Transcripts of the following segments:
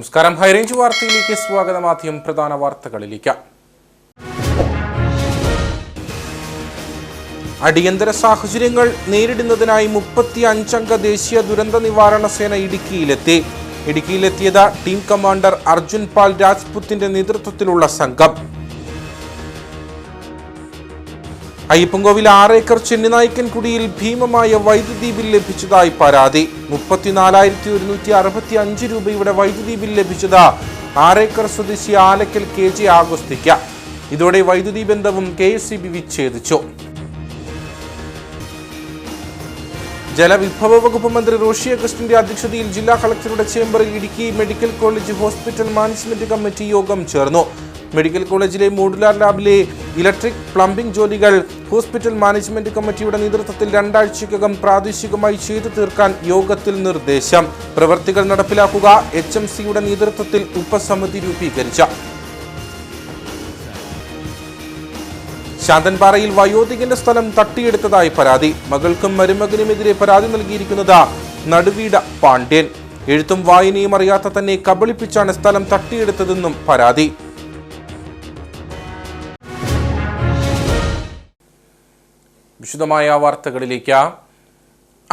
നമസ്കാരം. ഹൈറേഞ്ച് വാർത്തയിലേക്ക് സ്വാഗതം. ആദ്യം പ്രധാന വാർത്തകളിലേക്ക്. അടിയന്തര സാഹചര്യങ്ങൾ നേരിടുന്നതിനായി 35 അംഗ ദേശീയ ദുരന്ത നിവാരണ സേന ഇടുക്കിയിലെത്തിയത് ടീം കമാൻഡർ അർജുൻ പാൽ രാജ്പുത്തിന്റെ നേതൃത്വത്തിലുള്ള സംഘം. അയ്യപ്പൻകോവിൽ 6 ഏക്കർ ചെന്നിനായ്ക്കൻകുടിയിൽ ഭീമമായ വൈദ്യുതി ബിൽ ലഭിച്ചതായി പരാതി. 34,165 രൂപയുടെ വൈദ്യുതി ബിൽ ലഭിച്ചത് 6 ഏക്കർ സ്വദേശി ആലക്കൽ KJ ആഗസ്തിക്ക്. ഇതോടെ വൈദ്യുതി ബന്ധവും KSEB വിച്ഛേദിച്ചു. ജലവിഭവ വകുപ്പ് മന്ത്രി റോഷി അഗസ്റ്റിന്റെ അധ്യക്ഷതയിൽ ജില്ലാ കളക്ടറുടെ ചേംബറിൽ Idukki medical college hospital management committee യോഗം ചേർന്നു. മെഡിക്കൽ കോളേജിലെ മോഡുലാർ ലാബിലെ ഇലക്ട്രിക് പ്ലംബിംഗ് ജോലികൾ ഹോസ്പിറ്റൽ മാനേജ്മെന്റ് കമ്മിറ്റിയുടെ നേതൃത്വത്തിൽ 2 ആഴ്ചയ്ക്കകം പ്രാദേശികമായി ചെയ്തു തീർക്കാൻ യോഗത്തിൽ നിർദ്ദേശം. പ്രവൃത്തികൾ നടപ്പിലാക്കുക. HMCയുടെ നേതൃത്വത്തിൽ ഉപസമിതി രൂപീകരിച്ച. ശാന്തൻപാറയിൽ വയോധികന്റെ സ്ഥലം തട്ടിയെടുത്തതായി പരാതി. മകൾക്കും മരുമകനുമെതിരെ പരാതി നൽകിയിരിക്കുന്നത് നടുവീട പാണ്ഡ്യൻ. എഴുത്തും വായനയും അറിയാത്ത തന്നെ കബളിപ്പിച്ചാണ് സ്ഥലം തട്ടിയെടുത്തതെന്നും പരാതി. വിശദമായ വാർത്തകളിലേക്ക്.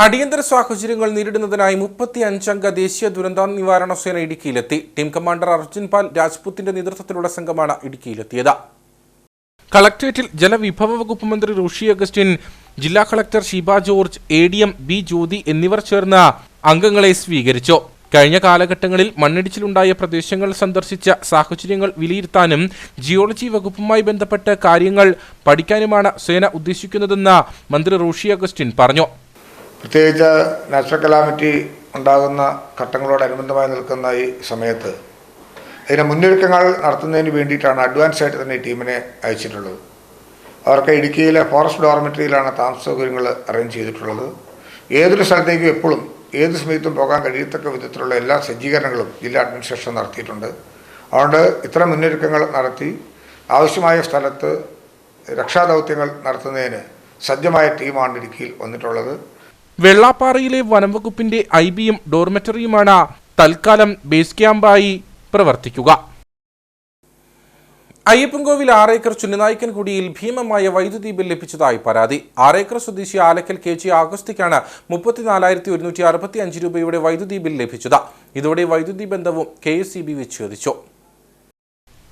അടിയന്തര സാഹചര്യങ്ങൾ നേരിടുന്നതിനായി 35 അംഗ ദേശീയ ദുരന്ത നിവാരണ സേന ഇടുക്കിയിലെത്തി. ടീം കമാൻഡർ അർജുൻ പാൽ രാജ്പുത്തിന്റെ നേതൃത്വത്തിലുള്ള സംഘമാണ് ഇടുക്കിയിലെത്തിയത്. കളക്ടറേറ്റിൽ ജലവിഭവ വകുപ്പ് മന്ത്രി റോഷി അഗസ്റ്റിൻ, ജില്ലാ collector Sheeba George, ADM B Jyothi എന്നിവർ ചേർന്ന് അംഗങ്ങളെ സ്വീകരിച്ചു. കഴിഞ്ഞ കാലഘട്ടങ്ങളിൽ മണ്ണിടിച്ചിലുണ്ടായ പ്രദേശങ്ങൾ സന്ദർശിച്ച സാഹചര്യങ്ങൾ വിലയിരുത്താനും ജിയോളജി വകുപ്പുമായി ബന്ധപ്പെട്ട കാര്യങ്ങൾ പഠിക്കാനുമാണ് സേന ഉദ്ദേശിക്കുന്നതെന്ന് മന്ത്രി റോഷി അഗസ്റ്റിൻ പറഞ്ഞു. പ്രത്യേകിച്ച് നാച്ചുറൽ കലാമിറ്റി ഉണ്ടാകുന്ന ഘട്ടങ്ങളോടനുബന്ധമായി നിൽക്കുന്ന ഈ സമയത്ത് ഇതിന് മുന്നൊരുക്കങ്ങൾ നടത്തുന്നതിന് വേണ്ടിയിട്ടാണ് അഡ്വാൻസ് ആയിട്ട് തന്നെ ഈ ടീമിനെ അയച്ചിട്ടുള്ളത്. അവർക്ക് ഇടുക്കിയിലെ ഫോറസ്റ്റ് ഡോർമെറ്ററിയിലാണ് താമസ സൗകര്യങ്ങൾ അറേഞ്ച് ചെയ്തിട്ടുള്ളത്. ഏതൊരു സ്ഥലത്തേക്കും എപ്പോഴും ഏത് സമയത്തും പോകാൻ കഴിയത്തക്ക വിധത്തിലുള്ള എല്ലാ സജ്ജീകരണങ്ങളും ജില്ലാ അഡ്മിനിസ്ട്രേഷൻ നടത്തിയിട്ടുണ്ട്. അതുകൊണ്ട് ഇത്തരം മുന്നൊരുക്കങ്ങൾ നടത്തി ആവശ്യമായ സ്ഥലത്ത് രക്ഷാദൗത്യങ്ങൾ നടത്തുന്നതിന് സജ്ജമായ ടീമാണ് ഇടുക്കിയിൽ വന്നിട്ടുള്ളത്. വെള്ളാപ്പാറയിലെ വനംവകുപ്പിന്റെ IBയും ഡോർമെറ്ററിയുമാണ് തൽക്കാലം ബേസ് ക്യാമ്പായി പ്രവർത്തിക്കുക. അയ്യപ്പൻകോവിൽ 6 ഏക്കർ ചുന്നിനായ്ക്കൻകുടിയിൽ ഭീമമായ വൈദ്യുതി ബിൽ ലഭിച്ചതായി പരാതി. 6 ഏക്കർ സ്വദേശി ആലക്കൽ KJ ആഗസ്തിക്കാണ് 34,165 രൂപയുടെ വൈദ്യുതി ബിൽ ലഭിച്ചത്. ഇതോടെ വൈദ്യുതി ബന്ധവും KSEB വിച്ഛേദിച്ചു.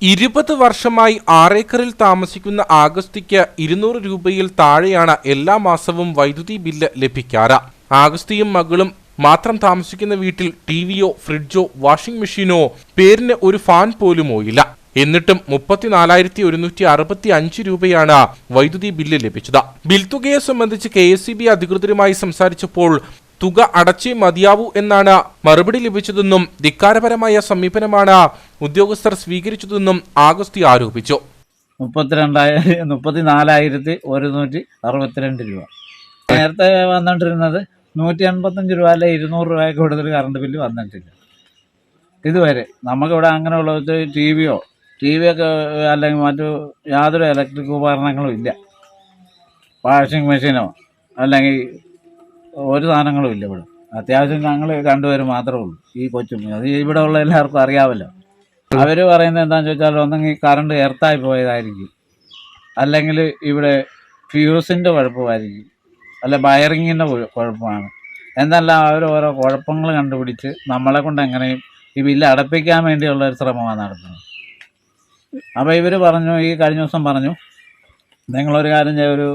20 വർഷമായി 6 ഏക്കറിൽ താമസിക്കുന്ന ആഗസ്തിക്ക് 200 രൂപയിൽ താഴെയാണ് എല്ലാ മാസവും വൈദ്യുതി ബില്ല് ലഭിക്കാറ്. ആഗസ്തിയും മകളും മാത്രം താമസിക്കുന്ന വീട്ടിൽ TVയോ ഫ്രിഡ്ജോ വാഷിംഗ് മെഷീനോ പേരിന് ഒരു ഫാൻ പോലുമോ ഇല്ല. എന്നിട്ടും 34,165 രൂപയാണ് വൈദ്യുതി ബില്ല് ലഭിച്ചത്. ബിൽ തുകയെ സംബന്ധിച്ച് KSEB അധികൃതരുമായി സംസാരിച്ചപ്പോൾ തുക അടച്ചേ മതിയാവൂ എന്നാണ് മറുപടി ലഭിച്ചതെന്നും ധിക്കാരപരമായ സമീപനമാണ് ഉദ്യോഗസ്ഥർ സ്വീകരിച്ചതെന്നും ആഗസ്തി ആരോപിച്ചു. 34,162 രൂപ നേരത്തെ വന്നിട്ടിരുന്നത് 185 രൂപ അല്ലെ 200 രൂപയ്ക്ക് കൂടുതൽ കറണ്ട് ബില്ല് വന്നിട്ടില്ല ഇതുവരെ. നമുക്കിവിടെ അങ്ങനെയുള്ള ടിവിയൊക്കെ അല്ലെങ്കിൽ മറ്റു യാതൊരു ഇലക്ട്രിക് ഉപകരണങ്ങളും ഇല്ല. വാഷിംഗ് മെഷീനോ അല്ലെങ്കിൽ ഒരു സാധനങ്ങളും ഇല്ല ഇവിടെ. അത്യാവശ്യം ഞങ്ങൾ 2 പേര് മാത്രമേ ഉള്ളൂ. ഈ കൊച്ചും അത് ഇവിടെ ഉള്ള എല്ലാവർക്കും അറിയാമല്ലോ. അവർ പറയുന്നത് എന്താണെന്ന് ചോദിച്ചാൽ ഒന്നെങ്കിൽ കറണ്ട് എർത്തായി പോയതായിരിക്കും, അല്ലെങ്കിൽ ഇവിടെ ഫ്യൂസിൻ്റെ കുഴപ്പമായിരിക്കും, അല്ല വയറിങ്ങിൻ്റെ കുഴപ്പമാണ് എന്നെല്ലാം അവർ ഓരോ കുഴപ്പങ്ങൾ കണ്ടുപിടിച്ച് നമ്മളെ കൊണ്ട് എങ്ങനെയും ഈ ബില്ല് അടപ്പിക്കാൻ വേണ്ടിയുള്ള ഒരു ശ്രമമാണ് നടത്തുന്നത്. അപ്പോൾ ഇവർ പറഞ്ഞു, ഈ കഴിഞ്ഞ ദിവസം പറഞ്ഞു, നിങ്ങളൊരു കാര്യം ചെയ്യ, ഒരു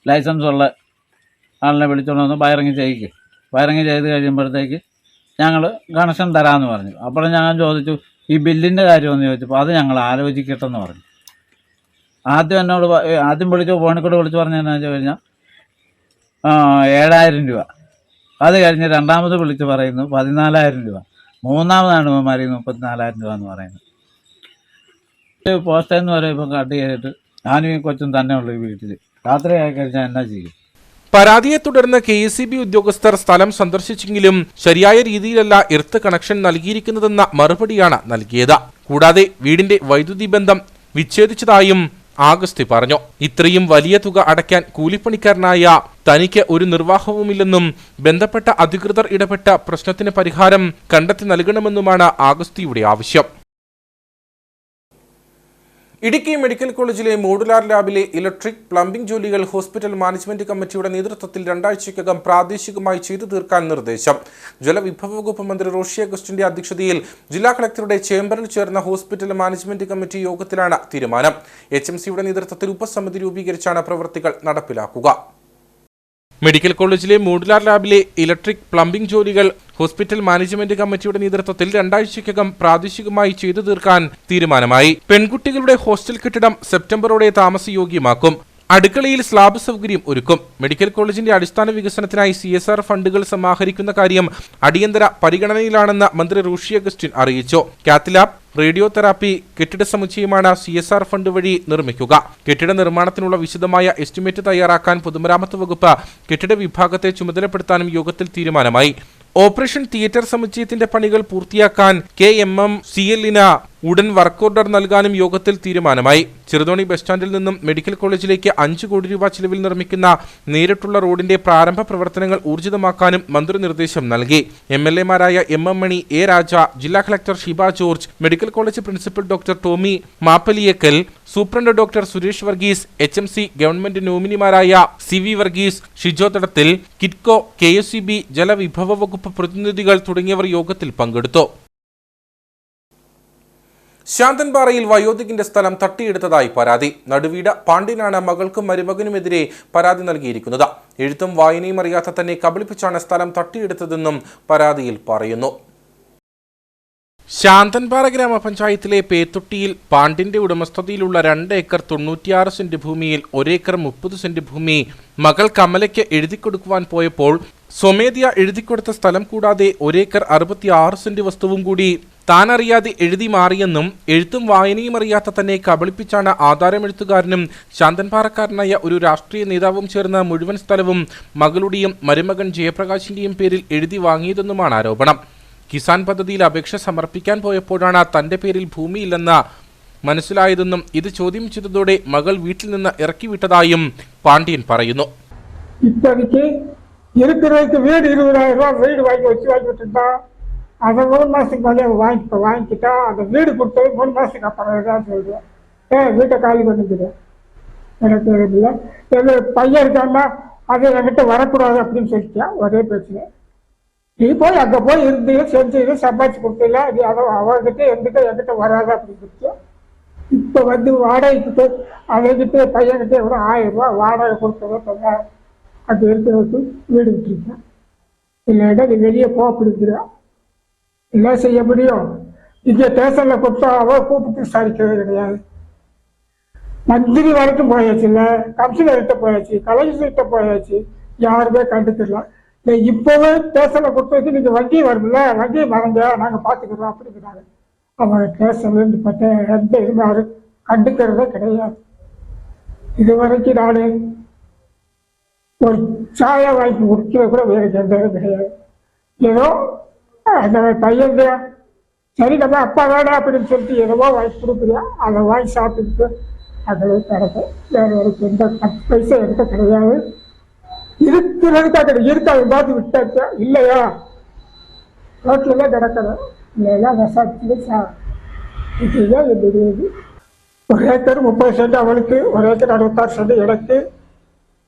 ലൈസൻസ് ഉള്ള ആളിനെ വിളിച്ചുകൊണ്ട് വന്ന് വയറിങ് ചെയ്ത് കഴിയുമ്പോഴത്തേക്ക് ഞങ്ങൾ കണക്ഷൻ തരാമെന്ന് പറഞ്ഞു. അപ്പോൾ ഞാൻ ചോദിച്ചു, ഈ ബില്ലിൻ്റെ കാര്യമെന്ന് ചോദിച്ചപ്പോൾ അത് ഞങ്ങൾ ആലോചിക്കട്ടെന്ന് പറഞ്ഞു. ആദ്യം ഫോണിൽ കൂടെ വിളിച്ച് പറഞ്ഞതെന്നു വെച്ച് കഴിഞ്ഞാൽ 7,000 രൂപ. അത് കഴിഞ്ഞ് രണ്ടാമത് വിളിച്ച് പറയുന്നു 14,000 രൂപ. മൂന്നാമതാണ് ഇവന്മാർ 34,000 രൂപ എന്ന് പറയുന്നത്. പോസ്റ്റെന്ന് പറയുമ്പോൾ കട്ട് ചെയ്തിട്ട് ഞാനും ഈ കൊച്ചും തന്നെ ഉള്ളൂ ഈ വീട്ടിൽ. രാത്രി ആയി കഴിഞ്ഞാൽ എന്നാ ചെയ്യും? പരാതിയെ തുടർന്ന് KSEB ഉദ്യോഗസ്ഥർ സ്ഥലം സന്ദർശിച്ചെങ്കിലും ശരിയായ രീതിയിലല്ല എർത്ത് കണക്ഷൻ നൽകിയിരിക്കുന്നതെന്ന മറുപടിയാണ് നൽകിയത്. കൂടാതെ വീടിന്റെ വൈദ്യുതി ബന്ധം വിച്ഛേദിച്ചതായും ആഗസ്തി പറഞ്ഞു. ഇത്രയും വലിയ തുക അടയ്ക്കാൻ കൂലിപ്പണിക്കാരനായ തനിക്ക് ഒരു നിർവാഹവുമില്ലെന്നും ബന്ധപ്പെട്ട അധികൃതർ ഇടപെട്ട പ്രശ്നത്തിന് പരിഹാരം കണ്ടെത്തി നൽകണമെന്നുമാണ് ആഗസ്തിയുടെ ആവശ്യം. ഇടുക്കി മെഡിക്കൽ കോളേജിലെ മോഡുലാർ ലാബിലെ ഇലക്ട്രിക് പ്ലംബിംഗ് ജോലികൾ ഹോസ്പിറ്റൽ മാനേജ്മെന്റ് കമ്മിറ്റിയുടെ നേതൃത്വത്തിൽ 2 ആഴ്ചയ്ക്കകം പ്രാദേശികമായി ചെയ്തു തീർക്കാൻ നിർദ്ദേശം. ജലവിഭവ വകുപ്പ് മന്ത്രി റോഷി അഗസ്റ്റിന്റെ അധ്യക്ഷതയിൽ ജില്ലാ കളക്ടറുടെ ചേംബറിൽ ചേർന്ന ഹോസ്പിറ്റൽ മാനേജ്മെന്റ് കമ്മിറ്റി യോഗത്തിലാണ് തീരുമാനം. HMCയുടെ നേതൃത്വത്തിൽ ഉപസമിതി രൂപീകരിച്ചാണ് പ്രവൃത്തികൾ നടപ്പിലാക്കുക. മെഡിക്കൽ കോളേജിലെ മോഡുലാർ ലാബിലെ ഇലക്ട്രിക് പ്ലംബിംഗ് ജോലികൾ ഹോസ്പിറ്റൽ മാനേജ്മെന്റ് കമ്മിറ്റിയുടെ നേതൃത്വത്തിൽ 2 ആഴ്ചയ്ക്കകം പ്രാദേശികമായി ചെയ്തു തീർക്കാൻ തീരുമാനമായി. പെൺകുട്ടികളുടെ ഹോസ്റ്റൽ കെട്ടിടം സെപ്റ്റംബറോടെ താമസയോഗ്യമാക്കും. അടുക്കളയിൽ സ്ലാബ് സൗകര്യം ഒരുക്കും. മെഡിക്കൽ കോളേജിന്റെ അടിസ്ഥാന വികസനത്തിനായി CSR ഫണ്ടുകൾ സമാഹരിക്കുന്ന കാര്യം അടിയന്തര പരിഗണനയിലാണെന്ന് മന്ത്രി റോഷി അഗസ്റ്റിൻ അറിയിച്ചു. കാത്ത് റേഡിയോ തെറാപ്പി കെട്ടിട സമുച്ചയമാണ് CSR ഫണ്ട് വഴി നിർമ്മിക്കുക. കെട്ടിട നിർമ്മാണത്തിനുള്ള വിശദമായ എസ്റ്റിമേറ്റ് തയ്യാറാക്കാൻ പൊതുമരാമത്ത് വകുപ്പ് കെട്ടിട വിഭാഗത്തെ ചുമതലപ്പെടുത്താനും യോഗത്തിൽ തീരുമാനമായി. ഓപ്പറേഷൻ തിയേറ്റർ സമുച്ചയത്തിന്റെ പണികൾ പൂർത്തിയാക്കാൻ KMMCL-ന് ഉടൻ വർക്ക് ഓർഡർ നൽകാനും യോഗത്തിൽ തീരുമാനമായി. ചെറുതോണി ബസ് സ്റ്റാൻഡിൽ നിന്നും മെഡിക്കൽ കോളേജിലേക്ക് 5 കോടി രൂപ ചിലവിൽ നിർമ്മിക്കുന്ന നേരിട്ടുള്ള റോഡിന്റെ പ്രാരംഭ പ്രവർത്തനങ്ങൾ ഊർജിതമാക്കാനും മന്ത്രി നിർദ്ദേശം നൽകി. MLA-മാരായ MM മണി, A രാജ, ജില്ലാ collector Sheeba George, medical college principal doctor Tomy Mappaliyakkal, superintendent doctor Suresh Varghese, HMC government നോമിനിമാരായ CV വർഗീസ്, ഷിജോ തടത്തിൽ, കിറ്റ്കോ, KSCB, ജലവിഭവ വകുപ്പ് പ്രതിനിധികൾ തുടങ്ങിയവർ യോഗത്തിൽ പങ്കെടുത്തു. ശാന്തൻപാറയിൽ വയോധികന്റെ സ്ഥലം തട്ടിയെടുത്തതായി പരാതി. നടുവീട് പാണ്ഡ്യനാണ് മകൾക്കും മരുമകനുമെതിരെ പരാതി നൽകിയിരിക്കുന്നത്. എഴുത്തും വായനയും അറിയാത്ത തന്നെ കബളിപ്പിച്ചാണ് സ്ഥലം തട്ടിയെടുത്തതെന്നും പരാതിയിൽ പറയുന്നു. ശാന്തൻപാറ ഗ്രാമപഞ്ചായത്തിലെ പേത്തൊട്ടിയിൽ പാണ്ഡ്യന്റെ ഉടമസ്ഥതയിലുള്ള 2 ഏക്കർ 96 സെന്റ് ഭൂമിയിൽ 1 ഏക്കർ 30 സെന്റ് ഭൂമി മകൾ കമലയ്ക്ക് എഴുതിക്കൊടുക്കുവാൻ പോയപ്പോൾ സ്വമേധയാ എഴുതിക്കൊടുത്ത സ്ഥലം കൂടാതെ 1 ഏക്കർ 66 സെന്റ് വസ്തുവും കൂടി താൻ അറിയാതെ എഴുതി മാറിയെന്നും എഴുത്തും വായനയും അറിയാത്ത തന്നെ കബളിപ്പിച്ചാണ് ആധാരമെഴുത്തുകാരനും ശാന്തൻപാറക്കാരനായ ഒരു രാഷ്ട്രീയ നേതാവും ചേർന്ന് മുഴുവൻ സ്ഥലവും മകളുടെയും മരുമകൻ ജയപ്രകാശിന്റെയും പേരിൽ എഴുതി വാങ്ങിയതെന്നുമാണ് ആരോപണം. കിസാൻ പദ്ധതിയിൽ അപേക്ഷ സമർപ്പിക്കാൻ പോയപ്പോഴാണ് തന്റെ പേരിൽ ഭൂമിയില്ലെന്ന് മനസ്സിലായതെന്നും ഇത് ചോദ്യം ചെയ്തതോടെ മകൾ വീട്ടിൽ നിന്ന് ഇറക്കി വിട്ടതായും പാണ്ഡ്യൻ പറയുന്നു. இப்போதைக்கு இருக்கிறதுக்கு வீடு 20,000 ரூபா வீடு வாங்கி வச்சுருந்தா அதை 3 மாதத்துக்கு மேலே வாங்கிக்கிட்டா அந்த வீடு கொடுத்தது 3 மாதத்துக்கு அப்புறம் தான் சொல்லுவேன். வீட்டை காலி பண்ணிக்கிறேன். எனக்கு இல்லை எங்கள் பையன் இருக்காங்கன்னா அது என்கிட்ட வரக்கூடாது அப்படின்னு சொல்லிட்டேன். ஒரே பேச்சுல நீ போய் அங்கே போய் இருந்து செஞ்சு சம்பாதிச்சு கொடுத்தல அது அதை அவர்கிட்ட என்கிட்ட வராது அப்படின்னு சொல்லிட்டேன். இப்போ வாடகைக்கிட்ட அவர்கிட்ட பையன்கிட்ட எவ்வளோ 1000 ரூபா வாடகை கொடுத்ததோ அது இருக்கிறதுக்கு வீடு விட்டுருக்கேன். இல்லைன்னா நீ வெளியே போக பிடிக்கிறேன். என்ன செய்ய முடியும்? இங்கே ஸ்டேஷனில் கொடுத்தா அவள் கூப்பிட்டு விசாரிக்கிறது கிடையாது. மந்திரி வரைக்கும் போயாச்சு, இல்லை கமிஷனர்கிட்ட போயாச்சு, கலெக்டர்கிட்ட போயாச்சு, யாருமே கண்டுக்கலாம். இல்லை இப்போவே ஸ்டேஷனில் கொடுத்ததுக்கு நீங்கள் வண்டி வரும்ல, வண்டியை மறங்க நாங்கள் பார்த்துக்கிறோம் அப்படிங்கிறாங்க. அவங்க ஸ்டேஷன்லேருந்து பார்த்தா எந்த இதுவுமே யாரும் கண்டுக்கிறதே கிடையாது. இது வரைக்கும் நான் ஒரு சாய வாங்கி குடிக்கிறது கூட வேறு எந்த இதுவும் கிடையாது. ஏதோ அந்த பையன் சரி நம்ம அப்பா வேணாம் அப்படின்னு சொல்லிட்டு எதுவோ வாங்கி கொடுக்குறியா அதை வாங்கி சாப்பிட்டுட்டு அதில் கிடக்கும். வேறு ஒரு எந்த 10 பைசா எந்த கிடையாது. இருக்கிறதுக்காக இருக்காது பார்த்து விட்டாச்சா இல்லையா ரோட்டில் தான் கிடக்கணும். இல்லைன்னா விசாரிச்சு இதுதான் என்னுடைய இது. 1 ஏக்கர் 30 சென்ட் அவளுக்கு, 1 ஏக்கர் 66 சென்ட் எனக்கு.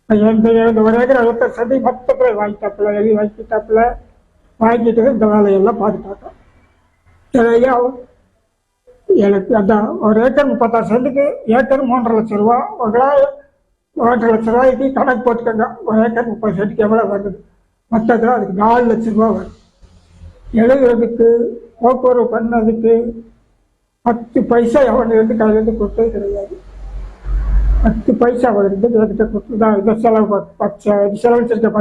இந்த 1 ஏக்கர் 66 சென்ட் மொத்தத்தில் வாங்கிட்டாப்புல, எழுதி வாங்கிட்டாப்புல. வாங்கிட்டு இந்த வேலையெல்லாம் பார்த்துட்டாங்க. எனக்கு அந்த 1 ஏக்கர் 36 சென்ட்டுக்கு ஏக்கர் 3.5 லட்சம் ரூபா. 1.5 லட்சம் ரூபாய்க்கு கணக்கு போட்டுக்கோங்க. 1 ஏக்கர் 30 சென்ட்டுக்கு எவ்வளோ வருது? மொத்தத்தில் அதுக்கு 4 லட்சம் ரூபா வரும். எழுதுறதுக்கு போக்குவரத்து பண்ணதுக்கு 10 பைசா அவன்கிட்ட கையிலேருந்து கொடுத்தது கிடையாது. 10 பைசா அவர்கிட்ட என்கிட்ட கொடுத்துதான் இதை செலவழிச்சிருக்க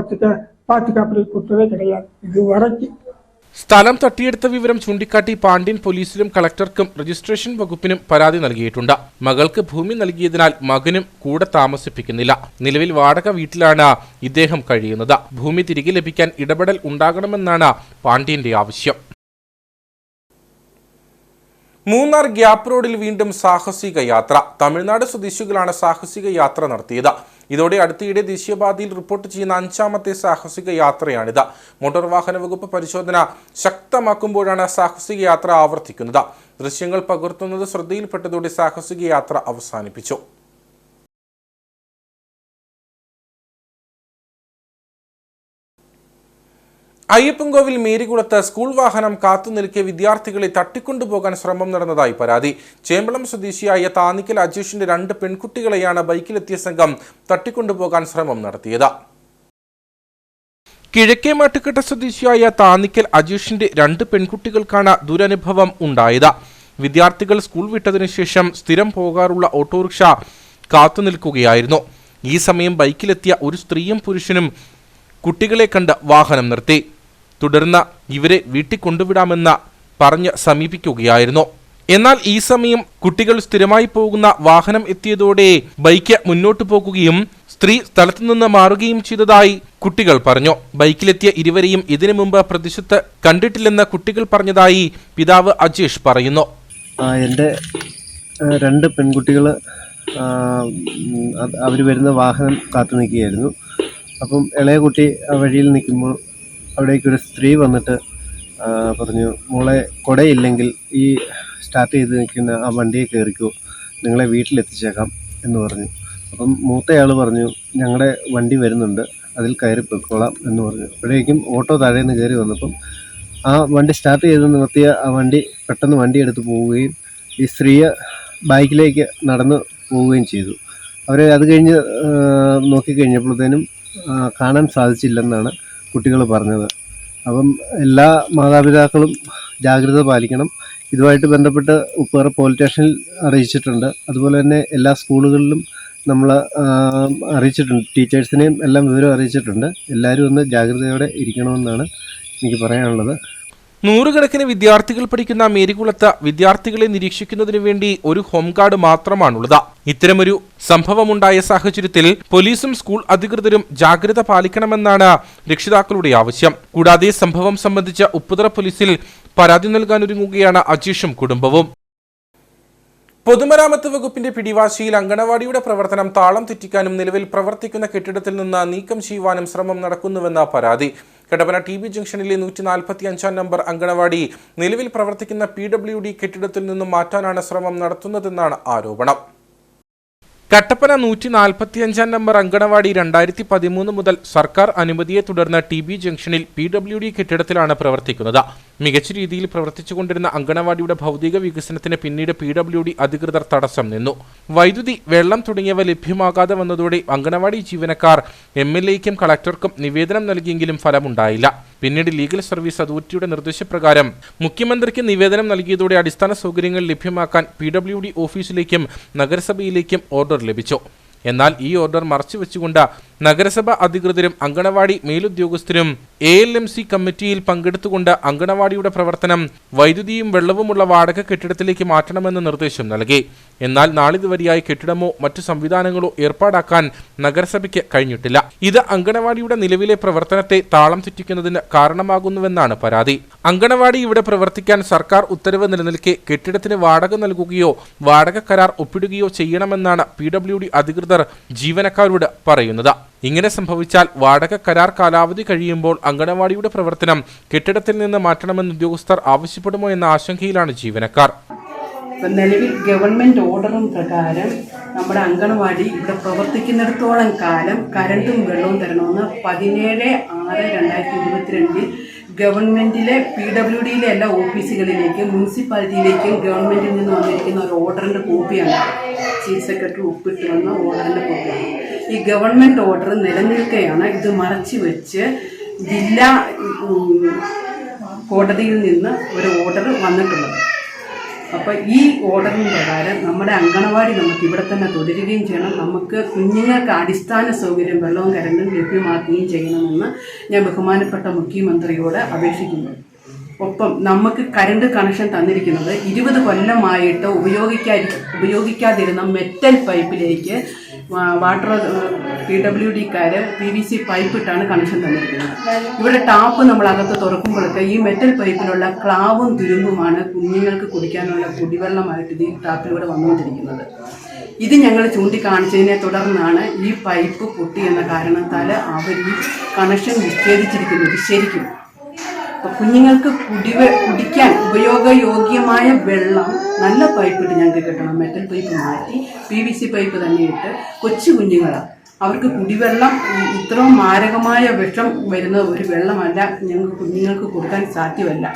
பார்த்துக்க அப்படி கொடுத்ததே கிடையாது இது வரைக்கும். സ്ഥലം തട്ടിയെടുത്ത വിവരം ചൂണ്ടിക്കാട്ടി പാണ്ഡ്യൻ പോലീസിലും കളക്ടർക്കും രജിസ്ട്രേഷൻ വകുപ്പിനും പരാതി നൽകിയിട്ടുണ്ട്. മകൾക്ക് ഭൂമി നൽകിയതിനാൽ മകനും കൂടെ താമസിപ്പിക്കുന്നില്ല. നിലവിൽ വാടക വീട്ടിലാണ് ഇദ്ദേഹം കഴിയുന്നത്. ഭൂമി തിരികെ ലഭിക്കാൻ ഇടപെടൽ ഉണ്ടാകണമെന്നാണ് പാണ്ഡ്യന്റെ ആവശ്യം. മൂന്നാർ ഗ്യാപ്പ് റോഡിൽ വീണ്ടും സാഹസിക യാത്ര. തമിഴ്നാട് സ്വദേശികളാണ് സാഹസിക യാത്ര നടത്തിയത്. ഇതോടെ അടുത്തിടെ ദേശീയപാതയിൽ റിപ്പോർട്ട് ചെയ്യുന്ന 5ാമത്തെ സാഹസിക യാത്രയാണിത്. മോട്ടോർ വാഹന വകുപ്പ് പരിശോധന ശക്തമാക്കുമ്പോഴാണ് സാഹസിക യാത്ര ആവർത്തിക്കുന്നത്. ദൃശ്യങ്ങൾ പകർത്തുന്നത് ശ്രദ്ധയിൽപ്പെട്ടതോടെ സാഹസിക യാത്ര അവസാനിപ്പിച്ചു. അയ്യപ്പൻകോവിൽ മേരികുളത്ത് സ്കൂൾ വാഹനം കാത്തുനിൽക്കെ വിദ്യാർത്ഥികളെ തട്ടിക്കൊണ്ടുപോകാൻ ശ്രമം നടന്നതായി പരാതി. ചേമ്പളം സ്വദേശിയായ താനിക്കൽ അജീഷിന്റെ 2 പെൺകുട്ടികളെയാണ് ബൈക്കിലെത്തിയ സംഘം തട്ടിക്കൊണ്ടുപോകാൻ ശ്രമം നടത്തിയത്. കിഴക്കേ മാട്ടുകെട്ട സ്വദേശിയായ താനിക്കൽ അജീഷിന്റെ 2 പെൺകുട്ടികൾക്കാണ് ദുരനുഭവം ഉണ്ടായത്. വിദ്യാർത്ഥികൾ സ്കൂൾ വിട്ടതിനു ശേഷം സ്ഥിരം പോകാറുള്ള ഓട്ടോറിക്ഷ കാത്തുനിൽക്കുകയായിരുന്നു. ഈ സമയം ബൈക്കിലെത്തിയ ഒരു സ്ത്രീയും പുരുഷനും കുട്ടികളെ കണ്ട് വാഹനം നിർത്തി. തുടർന്ന് ഇവരെ വീട്ടിൽ കൊണ്ടുവിടാമെന്ന് പറഞ്ഞ് സമീപിക്കുകയായിരുന്നു. എന്നാൽ ഈ സമയം കുട്ടികൾ സ്ഥിരമായി പോകുന്ന വാഹനം എത്തിയതോടെ ബൈക്ക് മുന്നോട്ടു പോകുകയും സ്ത്രീ സ്ഥലത്തുനിന്ന് മാറുകയും ചെയ്തതായി കുട്ടികൾ പറഞ്ഞു. ബൈക്കിലെത്തിയ ഇരുവരെയും ഇതിനു മുമ്പ് പ്രദേശത്ത് കണ്ടിട്ടില്ലെന്ന് കുട്ടികൾ പറഞ്ഞതായി പിതാവ് അജേഷ് പറയുന്നു. എൻ്റെ 2 പെൺകുട്ടികൾ അവർ വരുന്ന വാഹനം കാത്തു നിൽക്കുകയായിരുന്നു. അപ്പം ഇളയ കുട്ടി ആ വഴിയിൽ നിൽക്കുമ്പോൾ അവിടേക്കൊരു സ്ത്രീ വന്നിട്ട് പറഞ്ഞു, മോളെ കുടയില്ലെങ്കിൽ ഈ സ്റ്റാർട്ട് ചെയ്ത് നിൽക്കുന്ന ആ വണ്ടിയെ കയറിക്കോ, നിങ്ങളെ വീട്ടിലെത്തിച്ചേക്കാം എന്ന് പറഞ്ഞു. അപ്പം മൂത്തയാൾ പറഞ്ഞു, ഞങ്ങളുടെ വണ്ടി വരുന്നുണ്ട്, അതിൽ കയറി പൊയ്ക്കോളാം എന്ന് പറഞ്ഞു. അപ്പോഴേക്കും ഓട്ടോ താഴെ നിന്ന് കയറി വന്നപ്പം ആ വണ്ടി സ്റ്റാർട്ട് ചെയ്ത് നിർത്തിയ ആ വണ്ടി പെട്ടെന്ന് വണ്ടി എടുത്ത് പോവുകയും ഈ സ്ത്രീയെ ബൈക്കിലേക്ക് നടന്ന് പോവുകയും ചെയ്തു. അവരെ അത് കഴിഞ്ഞ് നോക്കിക്കഴിഞ്ഞപ്പോഴത്തേനും കാണാൻ സാധിച്ചില്ലെന്നാണ് കുട്ടികൾ പറഞ്ഞത്. അപ്പം എല്ലാ മാതാപിതാക്കളും ജാഗ്രത പാലിക്കണം. ഇതുമായിട്ട് ബന്ധപ്പെട്ട് ഉപ്പേറ പോലീസ് സ്റ്റേഷനിൽ അറിയിച്ചിട്ടുണ്ട്. അതുപോലെ തന്നെ എല്ലാ സ്കൂളുകളിലും നമ്മൾ അറിയിച്ചിട്ടുണ്ട്. ടീച്ചേഴ്സിനെയും എല്ലാം വിവരം അറിയിച്ചിട്ടുണ്ട്. എല്ലാവരും ഒന്ന് ജാഗ്രതയോടെ ഇരിക്കണമെന്നാണ് എനിക്ക് പറയാനുള്ളത്. നൂറുകണക്കിന് വിദ്യാർത്ഥികൾ പഠിക്കുന്ന മേരികുളത്ത് വിദ്യാർത്ഥികളെ നിരീക്ഷിക്കുന്നതിനു വേണ്ടി ഒരു ഹോംഗാർഡ് മാത്രമാണുള്ളത്. ഇത്തരമൊരു സംഭവമുണ്ടായ സാഹചര്യത്തിൽ പോലീസും സ്കൂൾ അധികൃതരും ജാഗ്രത പാലിക്കണമെന്നാണ് രക്ഷിതാക്കളുടെ ആവശ്യം. കൂടാതെ സംഭവം സംബന്ധിച്ച് ഉപ്പുതറ പോലീസിൽ പരാതി നൽകാനൊരുങ്ങുകയാണ് അജീഷും കുടുംബവും. പൊതുമരാമത്ത് വകുപ്പിന്റെ പിടിവാശിയിൽ അങ്കണവാടിയുടെ പ്രവർത്തനം താളം തെറ്റിക്കാനും നിലവിൽ പ്രവർത്തിക്കുന്ന കെട്ടിടത്തിൽ നിന്ന് നീക്കം ചെയ്യുവാനും ശ്രമം നടക്കുന്നുവെന്ന പരാതി. കട്ടപ്പന TB ജംഗ്ഷനിലെ 145 നമ്പർ അങ്കണവാടി നിലവിൽ പ്രവർത്തിക്കുന്ന PWD കെട്ടിടത്തിൽ നിന്നും മാറ്റാനാണ് ശ്രമം നടത്തുന്നതെന്നാണ് ആരോപണം. കട്ടപ്പന 145 നമ്പർ അങ്കണവാടി 2013 മുതൽ സർക്കാർ അനുമതിയെ തുടർന്ന് TB ജംഗ്ഷനിൽ PWD കെട്ടിടത്തിലാണ് പ്രവർത്തിക്കുന്നത്. മികച്ച രീതിയിൽ പ്രവർത്തിച്ചുകൊണ്ടിരുന്ന അങ്കണവാടിയുടെ ഭൗതിക വികസനത്തിന് പിന്നീട് PWD അധികൃതർ തടസ്സം നിന്നു. വൈദ്യുതി, വെള്ളം തുടങ്ങിയവ ലഭ്യമാകാതെ വന്നതോടെ അങ്കണവാടി ജീവനക്കാർ MLAയ്ക്കും കളക്ടർക്കും നിവേദനം നൽകിയെങ്കിലും ഫലമുണ്ടായില്ല. പിന്നീട് ലീഗൽ സർവീസ് അതോറിറ്റിയുടെ നിർദ്ദേശപ്രകാരം മുഖ്യമന്ത്രിക്ക് നിവേദനം നൽകിയതോടെ അടിസ്ഥാന സൗകര്യങ്ങൾ ലഭ്യമാക്കാൻ PWD ഓഫീസിലേക്കും നഗരസഭയിലേക്കും ഓർഡർ ലഭിച്ചു. എന്നാൽ ഈ ഓർഡർ മറച്ചുവെച്ചുകൊണ്ട് നഗരസഭ അധികൃതരും അങ്കണവാടി മേലുദ്യോഗസ്ഥരും ALMC കമ്മിറ്റിയിൽ പങ്കെടുത്തുകൊണ്ട് അങ്കണവാടിയുടെ പ്രവർത്തനം വൈദ്യുതിയും വെള്ളവുമുള്ള വാടക കെട്ടിടത്തിലേക്ക് മാറ്റണമെന്ന് നിർദ്ദേശം നൽകി. എന്നാൽ നാളിതുവരെയായി കെട്ടിടമോ മറ്റു സംവിധാനങ്ങളോ ഏർപ്പാടാക്കാൻ നഗരസഭയ്ക്ക് കഴിഞ്ഞിട്ടില്ല. ഇത് അങ്കണവാടിയുടെ നിലവിലെ പ്രവർത്തനത്തെ താളം തെറ്റിക്കുന്നതിന് കാരണമാകുന്നുവെന്നാണ് പരാതി. അങ്കണവാടി ഇവിടെ പ്രവർത്തിക്കാൻ സർക്കാർ ഉത്തരവ് നിലനിൽക്കെ കെട്ടിടത്തിന് വാടക നൽകുകയോ വാടക കരാർ ഒപ്പിടുകയോ ചെയ്യണമെന്നാണ് PWD അധികൃതർ ജീവനക്കാരോട് പറയുന്നത്. ഇങ്ങനെ സംഭവിച്ചാൽ വാടക കരാർ കാലാവധി കഴിയുമ്പോൾ അങ്കണവാടിയുടെ പ്രവർത്തനം കെട്ടിടത്തിൽ നിന്ന് മാറ്റണമെന്ന് ഉദ്യോഗസ്ഥർ ആവശ്യപ്പെടുമോ എന്ന ആശങ്കയിലാണ് ജീവനക്കാർ. നിലവിൽ ഗവൺമെൻറ് ഓർഡറും പ്രകാരം നമ്മുടെ അങ്കണവാടി ഇവിടെ പ്രവർത്തിക്കുന്നിടത്തോളം കാലം കരണ്ടും വെള്ളവും തരണമെന്ന് 17/6/2022 ഗവൺമെൻറ്റിലെ PWDയിലെ എല്ലാ ഓഫീസുകളിലേക്കും മുനിസിപ്പാലിറ്റിയിലേക്കും ഗവൺമെൻറ്റിൽ നിന്ന് വന്നിരിക്കുന്ന ഒരു ഓർഡറിൻ്റെ കോപ്പിയാണ്. ചീഫ് സെക്രട്ടറി ഒപ്പിട്ട് വന്ന ഓർഡറിൻ്റെ കോപ്പിയാണ്. ഈ ഗവൺമെൻറ് ഓർഡർ നിലനിൽക്കുകയാണ്. ഇത് മറച്ചു വെച്ച് ജില്ലാ കോടതിയിൽ നിന്ന് ഒരു ഓർഡർ വന്നിട്ടുള്ളത്. അപ്പോൾ ഈ ഓർഡറിന് പ്രകാരം നമ്മുടെ അങ്കണവാടി നമുക്ക് ഇവിടെ തന്നെ തുടരുകയും ചെയ്യണം. നമുക്ക് കുഞ്ഞുങ്ങൾക്ക് അടിസ്ഥാന സൗകര്യം വെള്ളവും കരണ്ടും ലഭ്യമാക്കുകയും ചെയ്യണമെന്ന് ഞാൻ ബഹുമാനപ്പെട്ട മുഖ്യമന്ത്രിയോട് അപേക്ഷിക്കുന്നു. ഒപ്പം നമുക്ക് കരണ്ട് കണക്ഷൻ തന്നിരിക്കുന്നത് 20 കൊല്ലമായിട്ട് ഉപയോഗിക്കാതിരുന്ന മെറ്റൽ പൈപ്പിലേക്ക് വാട്ടർ PWDക്കാർ PVC പൈപ്പ് ഇട്ടാണ് കണക്ഷൻ തന്നിരിക്കുന്നത്. ഇവിടെ ടാപ്പ് നമ്മൾ അകത്ത് തുറക്കുമ്പോഴൊക്കെ ഈ മെറ്റൽ പൈപ്പിലുള്ള ക്ലാവും തുരുമ്പുമാണ് കുഞ്ഞുങ്ങൾക്ക് കുടിക്കാനുള്ള കുടിവെള്ളമായിട്ട് ഈ ടാപ്പിലൂടെ വന്നുകൊണ്ടിരിക്കുന്നത്. ഇത് ഞങ്ങൾ ചൂണ്ടിക്കാണിച്ചതിനെ തുടർന്നാണ് ഈ പൈപ്പ് പൊട്ടി എന്ന കാരണത്താൽ അവർ ഈ കണക്ഷൻ വിച്ഛേദിച്ചിരിക്കുന്നത്. ശരിക്കും അപ്പോൾ കുഞ്ഞുങ്ങൾക്ക് കുടിക്കാൻ ഉപയോഗയോഗ്യമായ വെള്ളം നല്ല പൈപ്പിട്ട് ഞങ്ങൾക്ക് കിട്ടണം. മെറ്റൽ പൈപ്പ് മാറ്റി PVC പൈപ്പ് തന്നെ ഇട്ട് കൊച്ചു കുഞ്ഞുങ്ങളാണ്, അവർക്ക് കുടിവെള്ളം ഇത്രയും മാരകമായ വിഷം വരുന്ന ഒരു വെള്ളമല്ല ഞങ്ങൾക്ക് കുഞ്ഞുങ്ങൾക്ക് കൊടുക്കാൻ സാധ്യമല്ല.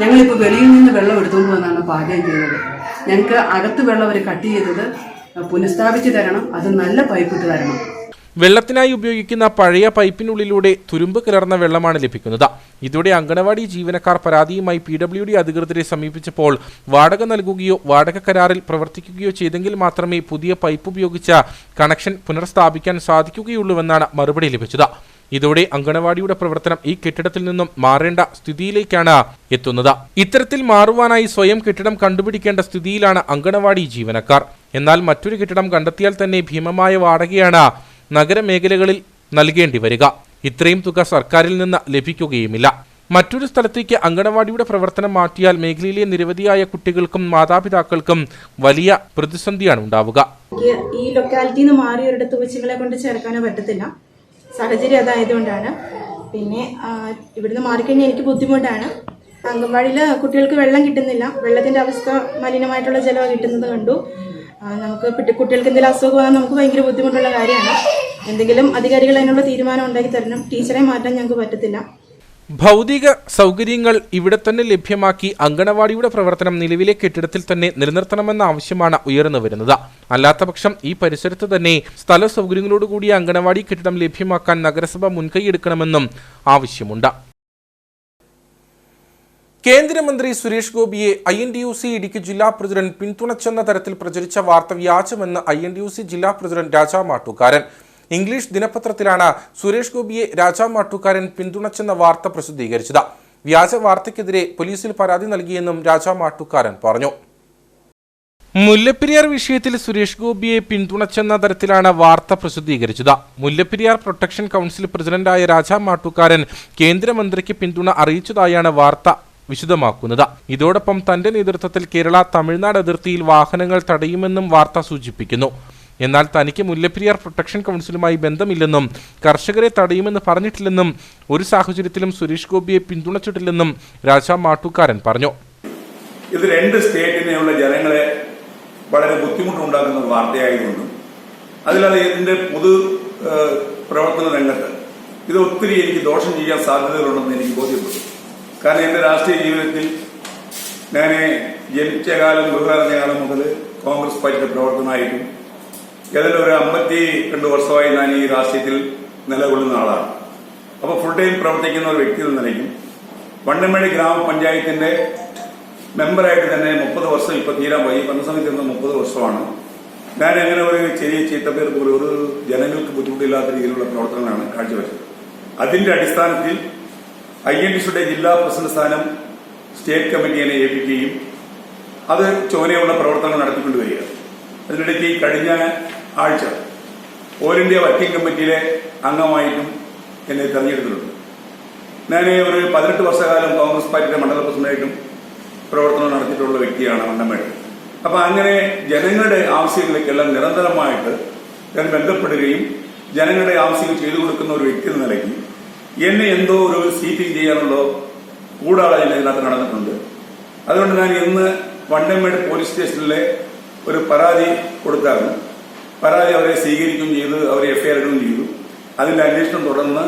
ഞങ്ങളിപ്പോൾ വെളിയിൽ നിന്ന് വെള്ളം എടുത്തുകൊണ്ട് വന്നാണ് പാചകം ചെയ്യുന്നത്. ഞങ്ങൾക്ക് അകത്ത് വെള്ളം അവർ കട്ട് ചെയ്തത് പുനഃസ്ഥാപിച്ച് തരണം, അത് നല്ല പൈപ്പിട്ട് തരണം. വെള്ളത്തിനായി ഉപയോഗിക്കുന്ന പഴയ പൈപ്പിനുള്ളിലൂടെ തുരുമ്പ് കലർന്ന വെള്ളമാണ് ലഭിക്കുന്നത്. ഇതോടെ അങ്കണവാടി ജീവനക്കാർ പരാതിയുമായി PWD അധികൃതരെ സമീപിച്ചപ്പോൾ വാടക നൽകുകയോ വാടക കരാറിൽ പ്രവർത്തിക്കുകയോ ചെയ്തെങ്കിൽ മാത്രമേ പുതിയ പൈപ്പ് ഉപയോഗിച്ച കണക്ഷൻ പുനഃസ്ഥാപിക്കാൻ സാധിക്കുകയുള്ളൂവെന്നാണ് മറുപടി ലഭിച്ചത്. ഇതോടെ അങ്കണവാടിയുടെ പ്രവർത്തനം ഈ കെട്ടിടത്തിൽ നിന്നും മാറേണ്ട സ്ഥിതിയിലേക്കാണ് എത്തുന്നത്. ഇത്തരത്തിൽ മാറുവാനായി സ്വയം കെട്ടിടം കണ്ടുപിടിക്കേണ്ട സ്ഥിതിയിലാണ് അങ്കണവാടി ജീവനക്കാർ. എന്നാൽ മറ്റൊരു കെട്ടിടം കണ്ടെത്തിയാൽ തന്നെ ഭീമമായ വാടകയാണ് നഗരമേഖലകളിൽ നൽകേണ്ടി വരിക. ഇത്രയും തുക സർക്കാരിൽ നിന്ന് ലഭിക്കുകയുമില്ല. മറ്റൊരു സ്ഥലത്തേക്ക് അങ്കണവാടിയുടെ പ്രവർത്തനം മാറ്റിയാൽ മേഖലയിലെ നിരവധിയായ കുട്ടികൾക്കും മാതാപിതാക്കൾക്കും വലിയ പ്രതിസന്ധിയാണ് ഉണ്ടാവുക. ഈ ലൊക്കാലിറ്റിയിൽ നിന്ന് മാറി ഒരിടത്ത് കൊച്ചുങ്ങളെ കൊണ്ട് ചേർക്കാനോ പറ്റത്തില്ല, സാഹചര്യം അതായതുകൊണ്ടാണ്. പിന്നെ ഇവിടുന്ന് മാറിക്കഴിഞ്ഞാൽ എനിക്ക് ബുദ്ധിമുട്ടാണ്. അംഗൻവാടിയിൽ കുട്ടികൾക്ക് വെള്ളം കിട്ടുന്നില്ല, വെള്ളത്തിൻ്റെ അവസ്ഥ മലിനമായിട്ടുള്ള ജലം കിട്ടുന്നത് കണ്ടു. നമുക്ക് കുട്ടികൾക്ക് എന്തെങ്കിലും അസുഖം വന്നാൽ നമുക്ക് ഭയങ്കര ബുദ്ധിമുട്ടുള്ള കാര്യമാണ്. എന്തെങ്കിലും അധികാരികൾ അതിനുള്ള തീരുമാനം ഉണ്ടാക്കി തരണം. ടീച്ചറെ മാറ്റാൻ ഞങ്ങൾക്ക് പറ്റത്തില്ല. ഭൗതിക സൗകര്യങ്ങൾ ഇവിടെ തന്നെ ലഭ്യമാക്കി അങ്കണവാടിയുടെ പ്രവർത്തനം നിലവിലെ കെട്ടിടത്തിൽ തന്നെ നിലനിർത്തണമെന്ന ആവശ്യമാണ് ഉയർന്നു വരുന്നത്. അല്ലാത്തപക്ഷം ഈ പരിസരത്ത് തന്നെ സ്ഥല സൗകര്യങ്ങളോടുകൂടിയ അങ്കണവാടി കെട്ടിടം ലഭ്യമാക്കാൻ നഗരസഭ മുൻകൈയെടുക്കണമെന്നും ആവശ്യമുണ്ട്. കേന്ദ്രമന്ത്രി സുരേഷ് ഗോപിയെ INTUC ഇടുക്കി ജില്ലാ പ്രസിഡന്റ് പിന്തുണച്ചെന്ന തരത്തിൽ പ്രചരിച്ച വാർത്ത വ്യാജമെന്ന് INTUC ജില്ലാ പ്രസിഡന്റ് രാജാ മാട്ടൂക്കാരൻ. ഇംഗ്ലീഷ് ദിനപത്രത്തിലാണ് സുരേഷ് ഗോപിയെ രാജാ മാട്ടൂക്കാരൻ പിന്തുണച്ചെന്ന വാർത്ത പ്രസിദ്ധീകരിച്ചത്. വ്യാജ വാർത്തയ്ക്കെതിരെ പോലീസിൽ പരാതി നൽകിയെന്നും രാജാ മാട്ടൂക്കാരൻ പറഞ്ഞു. മുല്ലപ്പെരിയാർ വിഷയത്തിൽ സുരേഷ് ഗോപിയെ പിന്തുണച്ചെന്ന തരത്തിലാണ് വാർത്ത പ്രസിദ്ധീകരിച്ചത്. മുല്ലപ്പെരിയാർ പ്രൊട്ടക്ഷൻ കൗൺസിൽ പ്രസിഡന്റായ രാജാ മാട്ടൂക്കാരൻ കേന്ദ്രമന്ത്രിക്ക് പിന്തുണ അറിയിച്ചതായാണ് വാർത്ത വിശദമാക്കുന്നത്. ഇതോടൊപ്പം തന്റെ നേതൃത്വത്തിൽ കേരള തമിഴ്നാട് അതിർത്തിയിൽ വാഹനങ്ങൾ തടയുമെന്നും വാർത്ത സൂചിപ്പിക്കുന്നു. എന്നാൽ തനിക്ക് മുല്ലപ്പെരിയാർ പ്രൊട്ടക്ഷൻ കൗൺസിലുമായി ബന്ധമില്ലെന്നും കർഷകരെ തടയുമെന്ന് പറഞ്ഞിട്ടില്ലെന്നും ഒരു സാഹചര്യത്തിലും സുരേഷ് ഗോപിയെ പിന്തുണച്ചിട്ടില്ലെന്നും രാജാ മാട്ടൂക്കാരൻ പറഞ്ഞു. ഇത് രണ്ട് സ്റ്റേറ്റിനെയുള്ള ജനങ്ങളെ വളരെ ബുദ്ധിമുട്ടുണ്ടാക്കുന്ന വാർത്തയായതുകൊണ്ടും അതിലത് ഇതിന്റെ പൊതു പ്രവർത്തന രംഗത്ത് ഇത് ഒത്തിരി എനിക്ക് ദോഷം ചെയ്യാൻ സാധ്യതകളുണ്ടെന്ന് എനിക്ക് ബോധ്യപ്പെട്ടു. കാരണം എന്റെ രാഷ്ട്രീയ ജീവിതത്തിൽ ഞാൻ ജനിച്ച കാലം ബഹുകാലം കാലം മുതൽ കോൺഗ്രസ് പാർട്ടിയുടെ പ്രവർത്തനമായിട്ടും ഏതായാലും ഒരു 52 വർഷമായി ഞാൻ ഈ രാഷ്ട്രീയത്തിൽ നിലകൊള്ളുന്ന ആളാണ്. അപ്പോൾ ഫുൾ ടൈം പ്രവർത്തിക്കുന്ന ഒരു വ്യക്തി എന്ന നിലയ്ക്കും വണ്ടൻമേട് ഗ്രാമപഞ്ചായത്തിന്റെ മെമ്പറായിട്ട് തന്നെ 30 വർഷം ഇപ്പൊ തീരാൻ പോയി. ഭരണസമിതി 30 വർഷമാണ്. ഞാൻ അങ്ങനെ ഒരു ചെറിയ ചീത്തപ്പേർ പോലും ഒരു ജനങ്ങൾക്ക് ബുദ്ധിമുട്ടില്ലാത്ത രീതിയിലുള്ള പ്രവർത്തനങ്ങളാണ് കാഴ്ചവെച്ചത്. അതിന്റെ അടിസ്ഥാനത്തിൽ INTUCയുടെ ജില്ലാ പ്രസിഡന്റ് സ്ഥാനം സ്റ്റേറ്റ് കമ്മിറ്റിയെ ഏൽപ്പിക്കുകയും അത് ചുവനെയുള്ള പ്രവർത്തനങ്ങൾ നടത്തിക്കൊണ്ടുവരിക. അതിനിടയ്ക്ക് ഈ കഴിഞ്ഞ ആഴ്ച ഓൾ ഇന്ത്യ വർക്കിംഗ് കമ്മിറ്റിയിലെ അംഗമായിട്ടും എന്നെ തെരഞ്ഞെടുത്തിട്ടുണ്ട്. ഞാൻ ഒരു 18 വർഷക്കാലം കോൺഗ്രസ് പാർട്ടിയുടെ മണ്ഡല പ്രസിഡന്റായിട്ടും പ്രവർത്തനം നടത്തിയിട്ടുള്ള വ്യക്തിയാണ് വണ്ടൻമേട്. അപ്പൊ അങ്ങനെ ജനങ്ങളുടെ ആവശ്യങ്ങൾക്കെല്ലാം നിരന്തരമായിട്ട് ഞാൻ ബന്ധപ്പെടുകയും ജനങ്ങളുടെ ആവശ്യങ്ങൾ ചെയ്തു കൊടുക്കുന്ന ഒരു വ്യക്തി എന്ന നിലയ്ക്ക് എന്നെ എന്തോ ഒരു സീറ്റിംഗ് ചെയ്യാനുള്ള കൂടാളെ ഇതിനകത്ത് നടന്നിട്ടുണ്ട്. അതുകൊണ്ട് ഞാൻ ഇന്ന് വണ്ടൻമേട് പോലീസ് സ്റ്റേഷനിലെ ഒരു പരാതി കൊടുത്തായിരുന്നു. പരാതി അവരെ സ്വീകരിക്കുകയും ചെയ്തു, അവരെ FIR ഇടുകയും ചെയ്തു. അതിന്റെ അന്വേഷണം തുടർന്ന്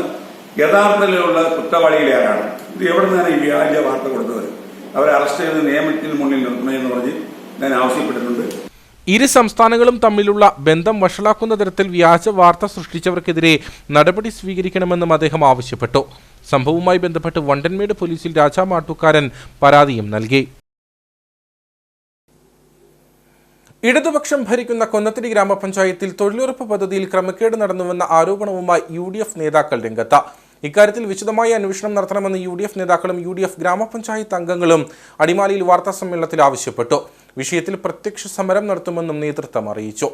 യഥാർത്ഥത്തിലുള്ള കുറ്റവാളികളെ ആരാണ്, ഇത് എവിടെ നിന്നാണ് ഈ വ്യാജ വാർത്ത കൊടുത്തത്, അവരെ അറസ്റ്റ് ചെയ്ത് നിയമത്തിന് മുന്നിൽ നിർത്തണമെന്ന് പറഞ്ഞ് ഞാൻ ആവശ്യപ്പെട്ടിട്ടുണ്ട്. ഇരു സംസ്ഥാനങ്ങളും തമ്മിലുള്ള ബന്ധം വഷളാക്കുന്ന തരത്തിൽ വ്യാജ വാർത്ത സൃഷ്ടിച്ചവർക്കെതിരെ നടപടി സ്വീകരിക്കണമെന്നും അദ്ദേഹം ആവശ്യപ്പെട്ടു. സംഭവവുമായി ബന്ധപ്പെട്ട് വണ്ടൻമേട് പോലീസിൽ രാജാ മാട്ടൂക്കാരൻ പരാതിയും നൽകി. ഇടതുപക്ഷം ഭരിക്കുന്ന കൊന്നത്തടി ഗ്രാമപഞ്ചായത്തിൽ തൊഴിലുറപ്പ് പദ്ധതിയിൽ ക്രമക്കേട് നടന്നുവെന്ന ആരോപണവുമായി UDF നേതാക്കൾ രംഗത്ത്. ഇക്കാര്യത്തിൽ വിശദമായ അന്വേഷണം നടത്തണമെന്ന് UDF നേതാക്കളും UDF ഗ്രാമപഞ്ചായത്ത് അംഗങ്ങളും അടിമാലിയിൽ വാർത്താസമ്മേളനത്തിൽ ആവശ്യപ്പെട്ടു. വിഷയത്തിൽ പ്രത്യക്ഷ സമരം നടത്തുമെന്നും നേതൃത്വം അറിയിച്ചു.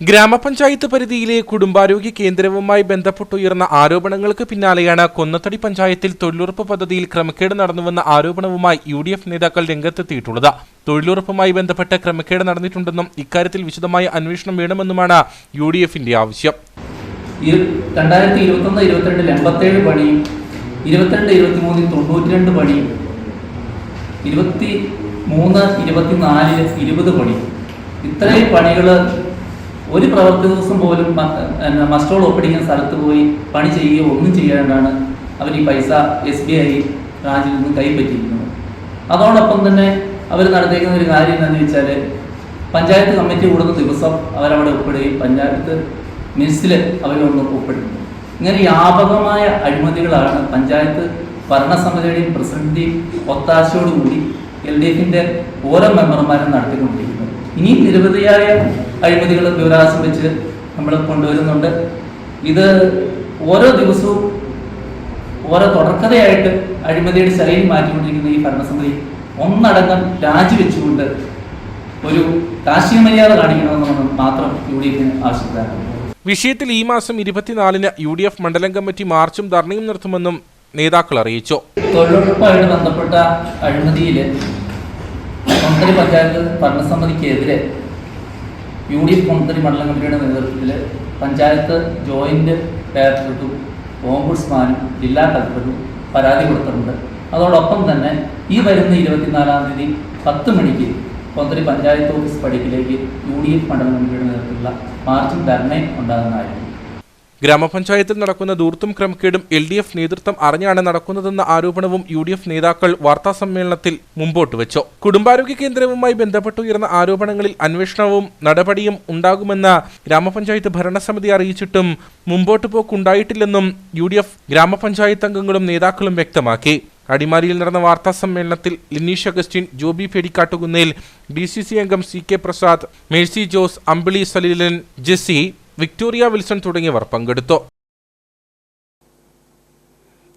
ഗ്രാമപഞ്ചായത്ത് പരിധിയിലെ കുടുംബാരോഗ്യ കേന്ദ്രവുമായി ബന്ധപ്പെട്ടുയർന്ന ആരോപണങ്ങൾക്ക് പിന്നാലെയാണ് കൊന്നത്തടി പഞ്ചായത്തിൽ തൊഴിലുറപ്പ് പദ്ധതിയിൽ ക്രമക്കേട് നടന്നുവെന്ന ആരോപണവുമായി UDF നേതാക്കൾ രംഗത്തെത്തിയിട്ടുള്ളത്. തൊഴിലുറപ്പുമായി ബന്ധപ്പെട്ട് ക്രമക്കേട് നടന്നിട്ടുണ്ടെന്നും ഇക്കാര്യത്തിൽ വിശദമായ അന്വേഷണം വേണമെന്നുമാണ് UDFന്റെ ആവശ്യം. 2021-22 87 പണിയും 22-23 92 പണിയും 23-24 20 പണി ഇത്രയും പണികൾ ഒരു പ്രവൃത്തി ദിവസം പോലും മസ്റ്റോൾ ഒപ്പിടിക്കുന്ന സ്ഥലത്ത് പോയി പണി ചെയ്യുകയോ ഒന്നും ചെയ്യാണ്ടാണ് അവർ ഈ പൈസ SBI ബ്രാഞ്ചിൽ നിന്ന് കൈപ്പറ്റിയിരിക്കുന്നത്. അതോടൊപ്പം തന്നെ അവർ നടത്തിയിരിക്കുന്ന ഒരു കാര്യം എന്താണെന്ന് വെച്ചാൽ പഞ്ചായത്ത് കമ്മിറ്റി കൂടുന്ന ദിവസം അവരവിടെ ഒപ്പിടുകയും പഞ്ചായത്ത് മിനിറ്റ്സിൽ അവരൊന്ന് ഒപ്പിടുന്നു. ഇങ്ങനെ വ്യാപകമായ അഴിമതികളാണ് പഞ്ചായത്ത് ഭരണസമിതിയുടെയും പ്രസിഡന്റിന്റെയും ഒത്താശയോടുകൂടി LDFന്റെ ഓരോ മെമ്പർമാരും നടത്തിക്കൊണ്ടിരിക്കുന്നത്. ഇനിയും നിരവധിയായ അഴിമതികൾ വിവരാവകാശം വെച്ച് നമ്മൾ കൊണ്ടുവരുന്നുണ്ട്. ഇത് ഓരോ ദിവസവും ഓരോ തുടർക്കഥയായിട്ട് അഴിമതിയുടെ ശൈലി മാറ്റിക്കൊണ്ടിരിക്കുന്ന ഈ ഭരണസമിതി ഒന്നടങ്കം രാജിവെച്ചുകൊണ്ട് ഒരു രാഷ്ട്രീയ മര്യാദ കാണിക്കണമെന്ന് മാത്രം UDFന് ആവശ്യപ്പെടാറുണ്ട്. വിഷയത്തിൽ ഈ മാസം 24-ന് UDF മണ്ഡലം കമ്മിറ്റി മാർച്ചും ധർണയും നടത്തുമെന്നും നേതാക്കൾ അറിയിച്ചു. തൊഴിലുറപ്പുമായിട്ട് ബന്ധപ്പെട്ട അഴിമതിയിൽ കൊന്നത്തടി പഞ്ചായത്ത് ഭരണസമിതിക്കെതിരെ UDF കൊന്നത്തടി മണ്ഡലം കമ്മിറ്റിയുടെ നേതൃത്വത്തിൽ പഞ്ചായത്ത് ജോയിന്റ് ഡയറക്ടറും ഓംബുഡ്സ്മാനും ജില്ലാ കളക്ടറും പരാതി കൊടുത്തിട്ടുണ്ട്. അതോടൊപ്പം തന്നെ ഈ വരുന്ന 24-ാം തീയതി 10 മണിക്ക് കൊന്നത്തടി പഞ്ചായത്ത് ഓഫീസ് പടിക്കിലേക്ക് UDF മണ്ഡലം കമ്മിറ്റിയുടെ നേതൃത്വത്തിലുള്ള മാർച്ചും ധർണയും ഉണ്ടാകുന്നതായിരുന്നു. ഗ്രാമപഞ്ചായത്തിൽ നടക്കുന്ന ധൂർത്തും ക്രമക്കേടും LDF നേതൃത്വം അറിഞ്ഞാണ് നടക്കുന്നതെന്ന ആരോപണവും UDF നേതാക്കൾ വാർത്താസമ്മേളനത്തിൽ മുമ്പോട്ട് വെച്ചു. കുടുംബാരോഗ്യ കേന്ദ്രവുമായി ബന്ധപ്പെട്ടുയർന്ന ആരോപണങ്ങളിൽ അന്വേഷണവും നടപടിയും ഉണ്ടാകുമെന്ന് ഗ്രാമപഞ്ചായത്ത് ഭരണസമിതി അറിയിച്ചിട്ടും മുമ്പോട്ട് പോക്കുണ്ടായിട്ടില്ലെന്നും UDF ഗ്രാമപഞ്ചായത്ത് അംഗങ്ങളും നേതാക്കളും വ്യക്തമാക്കി. അടിമാലിയിൽ നടന്ന വാർത്താ സമ്മേളനത്തിൽ ലിനീഷ് അഗസ്റ്റിൻ, ജോബി പേടിക്കാട്ടുകുന്നേൽ, DCC അംഗം CK പ്രസാദ്, മേഴ്സി ജോസ്, അമ്പിളി സലീലൻ, ജെസ്സി, വിക്ടോറിയ വിൽസൺ തുടങ്ങിയവർ പങ്കെടുത്തു.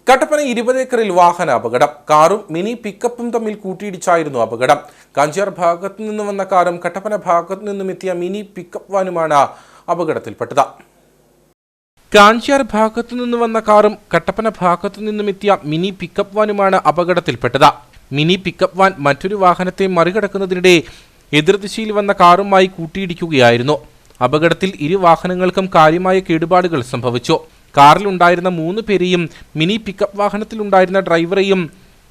കട്ടപ്പന 20 ഏക്കറിൽ വാഹന അപകടം. കാറും മിനി പിക്കപ്പും തമ്മിൽ കൂട്ടിയിടിച്ചായിരുന്നു അപകടം. കാഞ്ചിയാർ ഭാഗത്തു നിന്ന് വന്ന കാറും കട്ടപ്പന ഭാഗത്തു നിന്നും എത്തിയ മിനി പിക്കപ്പ് വാനുമാണ് അപകടത്തിൽപ്പെട്ടത്. കാഞ്ചിയാർ ഭാഗത്തു നിന്ന് വന്ന കാറും കട്ടപ്പന ഭാഗത്തു നിന്നും എത്തിയ മിനി പിക്കപ്പ് വാനുമാണ് അപകടത്തിൽപ്പെട്ടത്. മിനി പിക്കപ്പ് വാൻ മറ്റൊരു വാഹനത്തെ മറികടക്കുന്നതിനിടെ എതിർദിശയിൽ വന്ന കാറുമായി കൂട്ടിയിടിക്കുകയായിരുന്നു. അപകടത്തിൽ ഇരു വാഹനങ്ങൾക്കും കാര്യമായ കേടുപാടുകൾ സംഭവിച്ചു. കാറിലുണ്ടായിരുന്ന 3 പേരെയും മിനി പിക്കപ്പ് വാഹനത്തിലുണ്ടായിരുന്ന ഡ്രൈവറെയും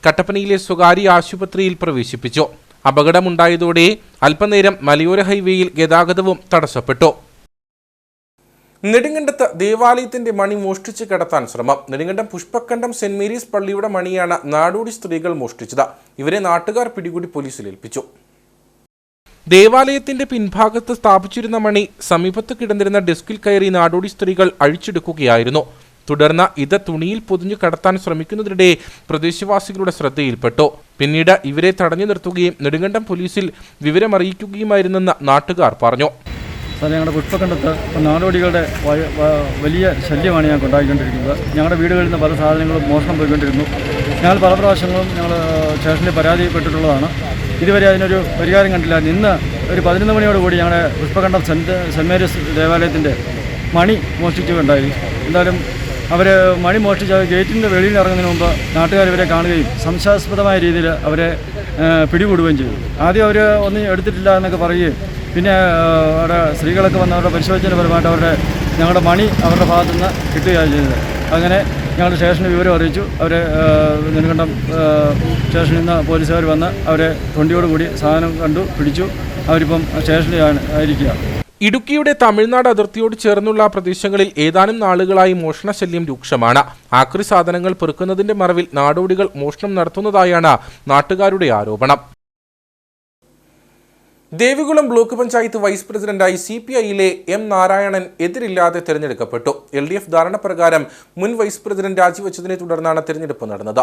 കട്ടപ്പനയിലെ സ്വകാര്യ ആശുപത്രിയിൽ പ്രവേശിപ്പിച്ചു. അപകടമുണ്ടായതോടെ അല്പനേരം മലയോര ഹൈവേയിൽ ഗതാഗതവും തടസ്സപ്പെട്ടു. നെടുങ്കണ്ടത്ത് ദേവാലയത്തിന്റെ മണി മോഷ്ടിച്ച് കടത്താൻ ശ്രമം. നെടുങ്കണ്ടം പുഷ്പക്കണ്ടം സെന്റ് മേരീസ് പള്ളിയുടെ മണിയാണ് നാടോടി സ്ത്രീകൾ മോഷ്ടിച്ചത്. ഇവരെ നാട്ടുകാർ പിടികൂടി പോലീസിൽ ഏൽപ്പിച്ചു. ദേവാലയത്തിന്റെ പിൻഭാഗത്ത് സ്ഥാപിച്ചിരുന്ന മണി സമീപത്ത് കിടന്നിരുന്ന ഡെസ്കിൽ കയറി നാടോടി സ്ത്രീകൾ അഴിച്ചെടുക്കുകയായിരുന്നു. തുടർന്ന് ഇത് തുണിയിൽ പൊതിഞ്ഞു കടത്താൻ ശ്രമിക്കുന്നതിനിടെ പ്രദേശവാസികളുടെ ശ്രദ്ധയിൽപ്പെട്ടു. പിന്നീട് ഇവരെ തടഞ്ഞു നിർത്തുകയും നെടുങ്കണ്ടം പോലീസിൽ വിവരമറിയിക്കുകയുമായിരുന്നെന്ന് നാട്ടുകാർ പറഞ്ഞു. ഞങ്ങളുടെ പുഷ്പക്കണ്ടത്ത് നാടോടികളുടെ വലിയ ശല്യമാണ് ഞങ്ങൾക്ക് ഉണ്ടായിക്കൊണ്ടിരിക്കുന്നത്. ഞങ്ങളുടെ വീടുകളിൽ നിന്ന് പല സാധനങ്ങളും മോഷണം പോയിക്കൊണ്ടിരുന്നു. ഞങ്ങൾ പല പ്രാവശ്യങ്ങളും ഞങ്ങൾ സ്റ്റേഷനിൽ പരാതിപ്പെട്ടിട്ടുള്ളതാണ്. ഇതുവരെ അതിനൊരു പരിഹാരം കണ്ടില്ല. ഇന്ന് ഒരു 11 മണിയോടുകൂടി ഞങ്ങളുടെ പുഷ്പക്കണ്ടം സെൻറ്റ് മേരീസ് ദേവാലയത്തിൻ്റെ മണി മോഷ്ടിച്ചുകൊണ്ടായി. എന്തായാലും അവർ മണി മോഷ്ടിച്ച് ഗേറ്റിൻ്റെ വെളിയിൽ ഇറങ്ങുന്നതിന് മുമ്പ് നാട്ടുകാർ ഇവരെ കാണുകയും സംശയാസ്പദമായ രീതിയിൽ അവരെ പിടികൂടുകയും ചെയ്തു. ആദ്യം അവർ ഒന്നും എടുത്തിട്ടില്ല എന്നൊക്കെ പറയുകയും പിന്നെ അവിടെ സ്ത്രീകളൊക്കെ വന്ന് അവരുടെ പരിശോധനയുടെ പരമായിട്ട് ഞങ്ങളുടെ മണി അവരുടെ ഭാഗത്തു നിന്ന് കിട്ടുകയാണ് ചെയ്തത്. അങ്ങനെ ഞങ്ങൾ സ്റ്റേഷനിൽ വിവരം അറിയിച്ചു. അവരെ നെടുങ്കണ്ടം സ്റ്റേഷനിൽ നിന്ന് പോലീസുകാർ വന്ന് അവരെ തൊണ്ടിയോടുകൂടി സാധനം കണ്ടു പിടിച്ചു. അവരിപ്പം സ്റ്റേഷനിൽ ആയിരിക്കുക. ഇടുക്കിയുടെ തമിഴ്നാട് അതിർത്തിയോട് ചേർന്നുള്ള പ്രദേശങ്ങളിൽ ഏതാനും നാളുകളായി മോഷണശല്യം രൂക്ഷമാണ്. ആക്രി സാധനങ്ങൾ പെറുക്കുന്നതിന്റെ മറവിൽ നാടോടികൾ മോഷണം നടത്തുന്നതായാണ് നാട്ടുകാരുടെ ആരോപണം. ദേവികുളം ബ്ലോക്ക് പഞ്ചായത്ത് വൈസ് പ്രസിഡന്റായി CPIയിലെ M. നാരായണൻ എതിരില്ലാതെ തെരഞ്ഞെടുക്കപ്പെട്ടു. LDF ധാരണപ്രകാരം മുൻ വൈസ് പ്രസിഡന്റ് രാജിവെച്ചതിനെ തുടർന്നാണ് തെരഞ്ഞെടുപ്പ് നടന്നത്.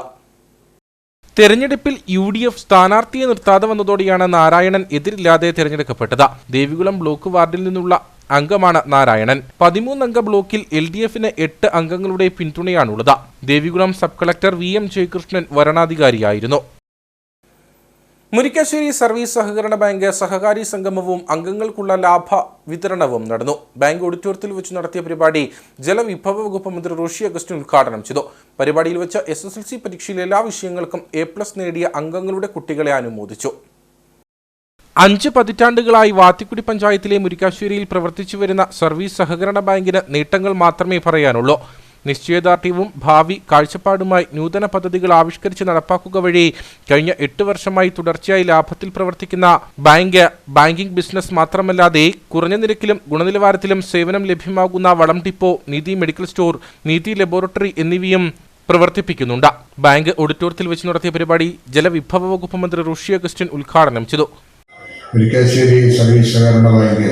തെരഞ്ഞെടുപ്പിൽ UDF സ്ഥാനാർത്ഥിയെ നിർത്താതെ വന്നതോടെയാണ് നാരായണൻ എതിരില്ലാതെ തെരഞ്ഞെടുക്കപ്പെട്ടത്. ദേവികുളം ബ്ലോക്ക് വാർഡിൽ നിന്നുള്ള അംഗമാണ് നാരായണൻ. 13 അംഗ ബ്ലോക്കിൽ LDFന് 8 അംഗങ്ങളുടെ പിന്തുണയാണുള്ളത്. Devikulam sub collector VM Jayakrishnan വരണാധികാരിയായിരുന്നു. മുരിക്കാശ്ശേരി സർവീസ് സഹകരണ ബാങ്ക് സഹകാരി സംഗമവും അംഗങ്ങൾക്കുള്ള ലാഭ വിതരണവും നടന്നു. ബാങ്ക് ഓഡിറ്റോറിയത്തിൽ വെച്ച് നടത്തിയ പരിപാടി ജലവിഭവ വകുപ്പ് മന്ത്രി റോഷി അഗസ്റ്റിൻ ഉദ്ഘാടനം ചെയ്തു. പരിപാടിയിൽ വെച്ച് SSLC പരീക്ഷയിൽ എല്ലാ വിഷയങ്ങൾക്കും A+ നേടിയ അംഗങ്ങളുടെ കുട്ടികളെ അനുമോദിച്ചു. 5 പതിറ്റാണ്ടുകളായി വാത്തിക്കുടി പഞ്ചായത്തിലെ മുരിക്കാശ്ശേരിയിൽ പ്രവർത്തിച്ചു വരുന്ന സർവീസ് സഹകരണ ബാങ്കിന് നേട്ടങ്ങൾ മാത്രമേ പറയാനുള്ളൂ. നിശ്ചയദാർഢ്യവും ഭാവി കാഴ്ചപ്പാടുമായി നൂതന പദ്ധതികൾ ആവിഷ്കരിച്ച് നടപ്പാക്കുക വഴി കഴിഞ്ഞ 8 വർഷമായി തുടർച്ചയായി ലാഭത്തിൽ പ്രവർത്തിക്കുന്ന ബാങ്കിംഗ് ബിസിനസ് മാത്രമല്ലാതെ കുറഞ്ഞ നിരക്കിലും ഗുണനിലവാരത്തിലും സേവനം ലഭ്യമാകുന്ന വളം ഡിപ്പോ, നീതി മെഡിക്കൽ സ്റ്റോർ, നീതി ലബോറട്ടറി എന്നിവയും പ്രവർത്തിപ്പിക്കുന്നുണ്ട്. ബാങ്ക് ഓഡിറ്റോറിയത്തിൽ വെച്ച് നടത്തിയ പരിപാടി ജലവിഭവ വകുപ്പ് മന്ത്രി റോഷി അഗസ്റ്റിൻ ഉദ്ഘാടനം ചെയ്തു. മുരിക്കാശ്ശേരി സർവീസ് സഹകരണ ബാങ്ക്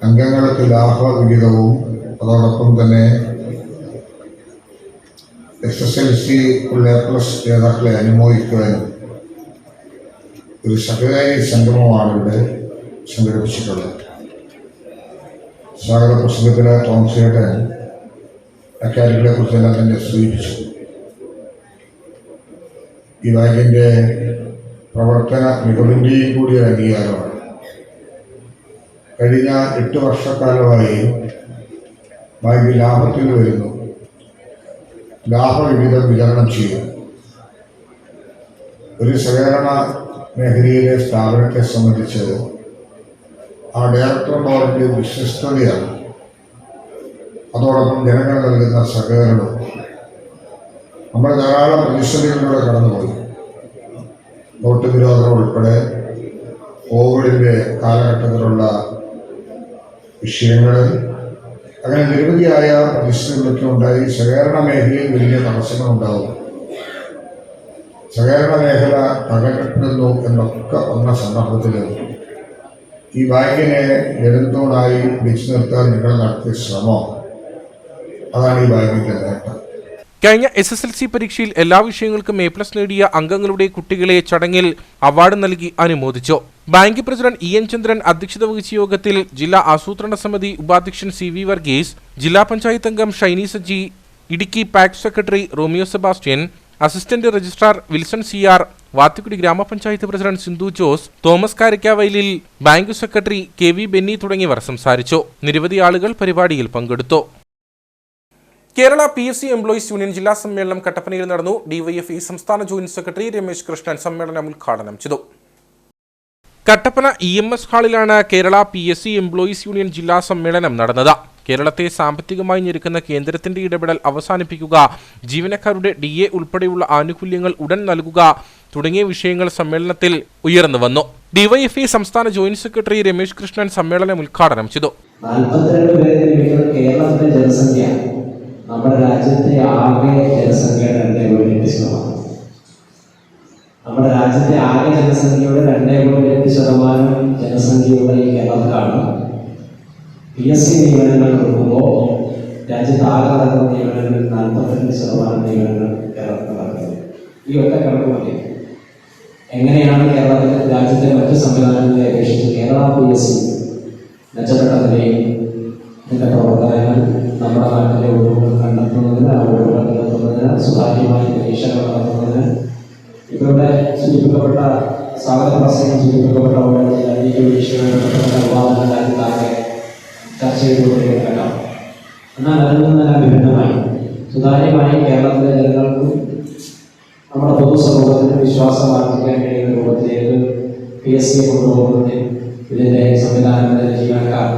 അംഗങ്ങൾക്ക് ലാഭവിഹിതവും അതോടൊപ്പം തന്നെ SSLC-ക്കുള്ള A+ ജേതാക്കളെ അനുമോദിക്കുവാനും ഒരു സഹകാരി സംഗമമാണ് ഇവിടെ സംഘടിപ്പിച്ചിട്ടുള്ളത്. സ്വാഗത പ്രസംഗത്തിലെ തോമസേട്ടൻ അക്കാര്യങ്ങളെ കുറിച്ചെല്ലാം തന്നെ സൂചിപ്പിച്ചു. ഈ ബാങ്കിൻ്റെ പ്രവർത്തന മികവിൻ്റെയും കൂടി ഒരു അംഗീകാരമാണ്. കഴിഞ്ഞ 8 വർഷക്കാലമായി ബാങ്ക് ലാഭത്തിൽ വരുന്നു, ലാഭവിഹിതം വിതരണം ചെയ്യും. ഒരു സഹകരണ മേഖലയിലെ സ്ഥാപനത്തെ സംബന്ധിച്ച് ആ ഡയറക്ടർ ബോർഡിൻ്റെ വിശ്വസ്തതയാണ്. അതോടൊപ്പം ജനങ്ങൾ നൽകുന്ന സഹകരണവും. നമ്മൾ ധാരാളം പ്രതിസന്ധികളിലൂടെ കടന്നുപോയി. നോട്ട് നിരോധനം ഉൾപ്പെടെ കോവിഡിൻ്റെ കാലഘട്ടത്തിലുള്ള വിഷയങ്ങൾ, അങ്ങനെ നിരവധിയായ പ്രതിസന്ധികളൊക്കെ ഉണ്ടായി. സഹകരണ മേഖലയിൽ വലിയ തടസ്സങ്ങളുണ്ടാവും, സഹകരണ മേഖല തകർപ്പെടുന്നു എന്നൊക്കെ വന്ന സന്ദർഭത്തിൽ ഈ ബാങ്കിനെ നിരന്തരമായി പിടിച്ചു നിർത്താൻ നിങ്ങൾ നടത്തിയ ശ്രമം, അതാണ് ഈ ബാങ്കിൻ്റെ നേട്ടം. കഴിഞ്ഞ SSLC പരീക്ഷയിൽ എല്ലാ വിഷയങ്ങൾക്കും A+ നേടിയ അംഗങ്ങളുടെ കുട്ടികളെ ചടങ്ങിൽ അവാർഡ് നൽകി അനുമോദിച്ചു. ബാങ്ക് പ്രസിഡന്റ് EN ചന്ദ്രൻ അധ്യക്ഷത വഹിച്ച യോഗത്തിൽ ജില്ലാ ആസൂത്രണ സമിതി ഉപാധ്യക്ഷൻ CV വർഗീസ്, ജില്ലാ പഞ്ചായത്ത് അംഗം Shiny Saji, Idukki pact secretary Romeo Sebastian, assistant registrar Wilson CR, Vathikudy ഗ്രാമപഞ്ചായത്ത് പ്രസിഡന്റ് സിന്ധു ജോസ്, തോമസ് കാരക്കാവയലിൽ ബാങ്ക് സെക്രട്ടറി KV ബെന്നി തുടങ്ങിയവർ സംസാരിച്ചു. നിരവധി ആളുകൾ പരിപാടിയിൽ പങ്കെടുത്തു. കേരള PSC എംപ്ലോയീസ് യൂണിയൻ ജില്ലാ സമ്മേളനം കട്ടപ്പനയിൽ നടന്നു. DYFE സംസ്ഥാന ജോയിന്റ് സെക്രട്ടറി രമേശ് കൃഷ്ണൻ സമ്മേളനം ഉദ്ഘാടനം ചെയ്തു. കട്ടപ്പന EMS ഹാളിലാണ് കേരള PSC എംപ്ലോയീസ് യൂണിയൻ ജില്ലാ സമ്മേളനം നടന്നത്. കേരളത്തെ സാമ്പത്തികമായി ഞെരുക്കുന്ന കേന്ദ്രത്തിന്റെ ഇടപെടൽ അവസാനിപ്പിക്കുക, ജീവനക്കാരുടെ DA ഉൾപ്പെടെയുള്ള ആനുകൂല്യങ്ങൾ ഉടൻ നൽകുക തുടങ്ങിയ വിഷയങ്ങൾ സമ്മേളനത്തിൽ ഉയർന്നു വന്നു. DYFE സംസ്ഥാന ജോയിന്റ് സെക്രട്ടറി രമേശ് കൃഷ്ണൻ സമ്മേളനം ഉദ്ഘാടനം ചെയ്തു. നമ്മുടെ രാജ്യത്തെ ആകെ ജനസംഖ്യയുടെ 2.8%. നമ്മുടെ രാജ്യത്തെ ആകെ ജനസംഖ്യയുടെ 2.8% ജനസംഖ്യയുള്ള ഈ കേരളത്തിലാണ് PSC നിയമനങ്ങൾ കൊടുക്കുമ്പോൾ രാജ്യത്ത് ആകെ നടക്കുന്ന നിയമനങ്ങളിൽ 42% നിയമനങ്ങൾ കേരളത്തിൽ നടക്കുന്നത്. ഈ ഒറ്റ കണക്ക് മതി. എങ്ങനെയാണ് കേരളത്തിലെ രാജ്യത്തെ മറ്റ് സംവിധാനങ്ങളെ അപേക്ഷിച്ച് കേരള PSC മെച്ചപ്പെട്ട നിലയിൽ ഇതിൻ്റെ പ്രവർത്തനങ്ങൾ നമ്മുടെ നാട്ടിലെ ഒഴിവുകൾ കണ്ടെത്തുന്നതിന്, ആ ഒഴിവുകൾ കണ്ടെത്തുന്നതിന്, സുതാര്യമായ പരീക്ഷകൾ നടത്തുന്നതിന്, ഇവരുടെ സൂചിപ്പിക്കപ്പെട്ട സ്വാഗത പ്രസംഗം സൂചിപ്പിക്കപ്പെട്ട നിർവാഹന രാജ്യത്താകെ ചർച്ച ചെയ്തുകൊണ്ടിരിക്കണം. എന്നാൽ അതിൽ നിന്നെല്ലാം വിഭിന്നമായി സുതാര്യമായി കേരളത്തിലെ ജനങ്ങൾക്കും നമ്മുടെ പൊതുസമൂഹത്തിന് വിശ്വാസം ആർജിക്കാൻ കഴിയുന്ന രൂപത്തിലേക്ക് PSC കൊണ്ടുപോകുന്നതിൽ ഇതിൻ്റെ സംവിധാനത്തിലെ ജീവനക്കാർ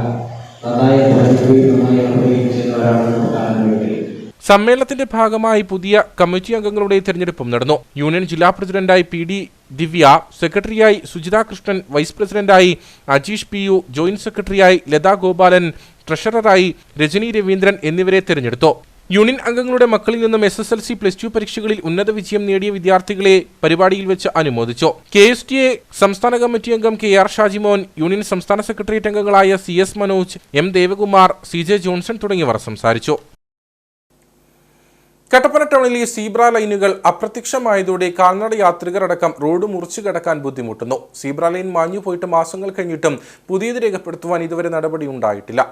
സമ്മേളനത്തിന്റെ ഭാഗമായി പുതിയ കമ്മിറ്റി അംഗങ്ങളുടെ തെരഞ്ഞെടുപ്പും നടന്നു. യൂണിയൻ ജില്ലാ പ്രസിഡന്റായി PD ദിവ്യ, സെക്രട്ടറിയായി സുജിത കൃഷ്ണൻ, വൈസ് പ്രസിഡന്റായി അജീഷ് PU, ജോയിന്റ് സെക്രട്ടറിയായി ലതാ ഗോപാലൻ, ട്രഷററായി രജനി രവീന്ദ്രൻ എന്നിവരെ തെരഞ്ഞെടുത്തു. യൂണിയൻ അംഗങ്ങളുടെ മക്കളിൽ നിന്നും SSLC +2 പരീക്ഷകളിൽ ഉന്നത വിജയം നേടിയ വിദ്യാർത്ഥികളെ പരിപാടിയിൽ വെച്ച് അനുമോദിച്ചു. KSTA സംസ്ഥാന കമ്മിറ്റി അംഗം KR ഷാജിമോൻ, യൂണിയൻ സംസ്ഥാന സെക്രട്ടേറിയറ്റ് അംഗങ്ങളായ CS Manoj, M Devakumar, CJ Johnson തുടങ്ങിയവർ സംസാരിച്ചു. കട്ടപ്പന ടൗണിലെ സീബ്ര ലൈനുകൾ അപ്രത്യക്ഷമായതോടെ കാൽനട യാത്രികർ അടക്കം റോഡ് മുറിച്ചു കടക്കാൻ ബുദ്ധിമുട്ടുന്നു. സീബ്ര ലൈൻ മാഞ്ഞു പോയിട്ട് മാസങ്ങൾ കഴിഞ്ഞിട്ടും പുതിയത് രേഖപ്പെടുത്തുവാൻ ഇതുവരെ നടപടി ഉണ്ടായിട്ടില്ല.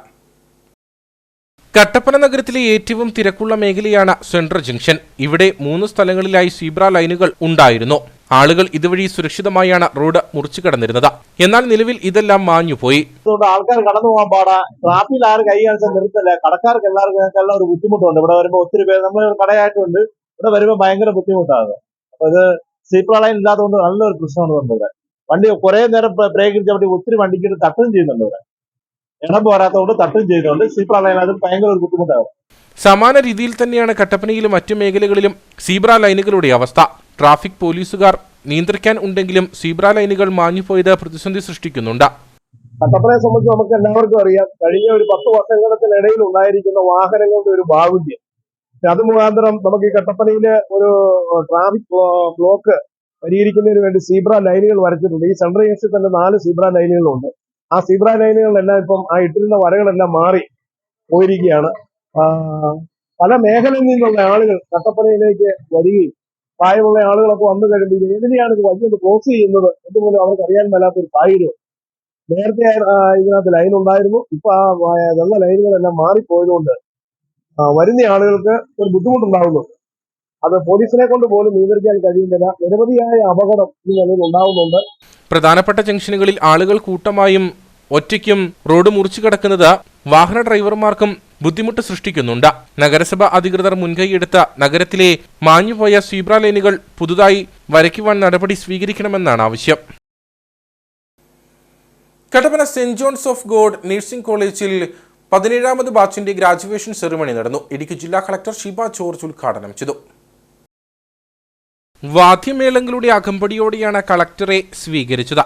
കട്ടപ്പന നഗരത്തിലെ ഏറ്റവും തിരക്കുള്ള മേഖലയാണ് സെൻട്രൽ ജംഗ്ഷൻ. ഇവിടെ 3 സ്ഥലങ്ങളിലായി സീബ്ര ലൈനുകൾ ഉണ്ടായിരുന്നു. ആളുകൾ ഇതുവഴി സുരക്ഷിതമായാണ് റോഡ് മുറിച്ചു കടന്നിരുന്നത്. എന്നാൽ നിലവിൽ ഇതെല്ലാം മാഞ്ഞുപോയി. ആൾക്കാർ കടന്നു പോകാൻ പാടാ, ട്രാഫിക്കിൽ ആരും കൈ കാണിച്ചാൽ നിർത്തില്ല. കടക്കാർക്ക് എല്ലാവർക്കും ഒരു ബുദ്ധിമുട്ടുണ്ട്. ഇവിടെ വരുമ്പോൾ ഒത്തിരി പേര് നമ്മൾ കടയായിട്ടുണ്ട്, ഇവിടെ വരുമ്പോൾ ഭയങ്കര ബുദ്ധിമുട്ടാണ്. അപ്പൊ ഇത് സീബ്ര ലൈൻ ഇല്ലാത്തതുകൊണ്ട് നല്ലൊരു പ്രശ്നമാണ് ഇവിടെ. വണ്ടി കുറെ നേരം ബ്രേക്ക് ഇടിച്ച വണ്ടി ഒത്തിരി വണ്ടിക്ക് തട്ടുകയും ചെയ്യുന്നുണ്ട്. ഇവിടെ ഇടം പോരാത്തതുകൊണ്ട് തട്ടുകയും ചെയ്യുന്നുണ്ട്. സീബ്ര ലൈൻ അത് ഭയങ്കര ഒരു ബുദ്ധിമുട്ടാണ്. സമാന രീതിയിൽ തന്നെയാണ് കട്ടപ്പനയിലും മറ്റു മേഖലകളിലും സീബ്ര ലൈനുകളുടെ അവസ്ഥ. ട്രാഫിക് പോലീസുകാർ നിയന്ത്രിക്കാൻ ഉണ്ടെങ്കിലും സീബ്ര ലൈനുകൾ മാഞ്ഞുപോയത് പ്രതിസന്ധി സൃഷ്ടിക്കുന്നുണ്ട്. കട്ടപ്പനയെ സംബന്ധിച്ച് നമുക്ക് എല്ലാവർക്കും അറിയാം, കഴിഞ്ഞ ഒരു 10 വർഷങ്ങൾക്കിടയിൽ ഉണ്ടായിരിക്കുന്ന വാഹനങ്ങളുടെ ഒരു ബാഹുല്യം. അത് മുഖാന്തരം നമുക്ക് ഈ കട്ടപ്പനയിലെ ഒരു ട്രാഫിക് ബ്ലോക്ക് പരിഹരിക്കുന്നതിന് വേണ്ടി സീബ്ര ലൈനുകൾ വരച്ചിട്ടുണ്ട്. ഈ സെൻട്രൽ ജംഗ്ഷനിൽ തന്നെ 4 സീബ്ര ലൈനുകളുണ്ട്. ആ സീബ്ര ലൈനുകളെല്ലാം ഇപ്പം ആ ഇട്ടിരുന്ന വരകളെല്ലാം മാറി പോയിരിക്കുകയാണ്. പല മേഖലയിൽ നിന്നുള്ള ആളുകൾ കട്ടപ്പനയിലേക്ക് വരികയും പ്രായമുള്ള ആളുകളൊക്കെ വന്നു കഴിയുമ്പോൾ എങ്ങനെയാണ് ഇത് വഴിയൊന്ന് ക്രോസ് ചെയ്യുന്നത് എന്നുപോലും അവർക്ക് അറിയാൻ മേലാത്തൊരു സാഹചര്യം. നേരത്തെ ഇതിനകത്ത് ലൈൻ ഉണ്ടായിരുന്നു. ഇപ്പൊ ആ വെള്ള ലൈനുകളെല്ലാം മാറിപ്പോയതുകൊണ്ട് വരുന്ന ആളുകൾക്ക് ഒരു ബുദ്ധിമുട്ടുണ്ടാകുന്നു. അത് പോലീസിനെ കൊണ്ട് പോലും നിയന്ത്രിക്കാൻ കഴിയുന്നില്ല. നിരവധിയായ അപകടം ഈ നിലയിൽ ഉണ്ടാകുന്നുണ്ട്. പ്രധാനപ്പെട്ട ജംഗ്ഷനുകളിൽ ആളുകൾ കൂട്ടമായും ഒറ്റയ്ക്കും റോഡ് മുറിച്ചു കടക്കുന്നത് വാഹന ഡ്രൈവർമാർക്കും ബുദ്ധിമുട്ട് സൃഷ്ടിക്കുന്നുണ്ട്. നഗരസഭ അധികൃതർ മുൻകൈയെടുത്ത നഗരത്തിലെ മാഞ്ഞുപോയ സീബ്ര ലൈനുകൾ പുതുതായി വരയ്ക്കുവാൻ നടപടി സ്വീകരിക്കണമെന്നാണ് ആവശ്യം. Kattappana saint John's of God nursing കോളേജിൽ 17ാമത് ബാച്ചിന്റെ ഗ്രാജുവേഷൻ സെറിമണി നടന്നു. ഇടുക്കി ജില്ലാ കളക്ടർ ഷീബ ജോർജ് ഉദ്ഘാടനം ചെയ്തു. വാദ്യമേളങ്ങളുടെ അകമ്പടിയോടെയാണ് കളക്ടറെ സ്വീകരിച്ചത്.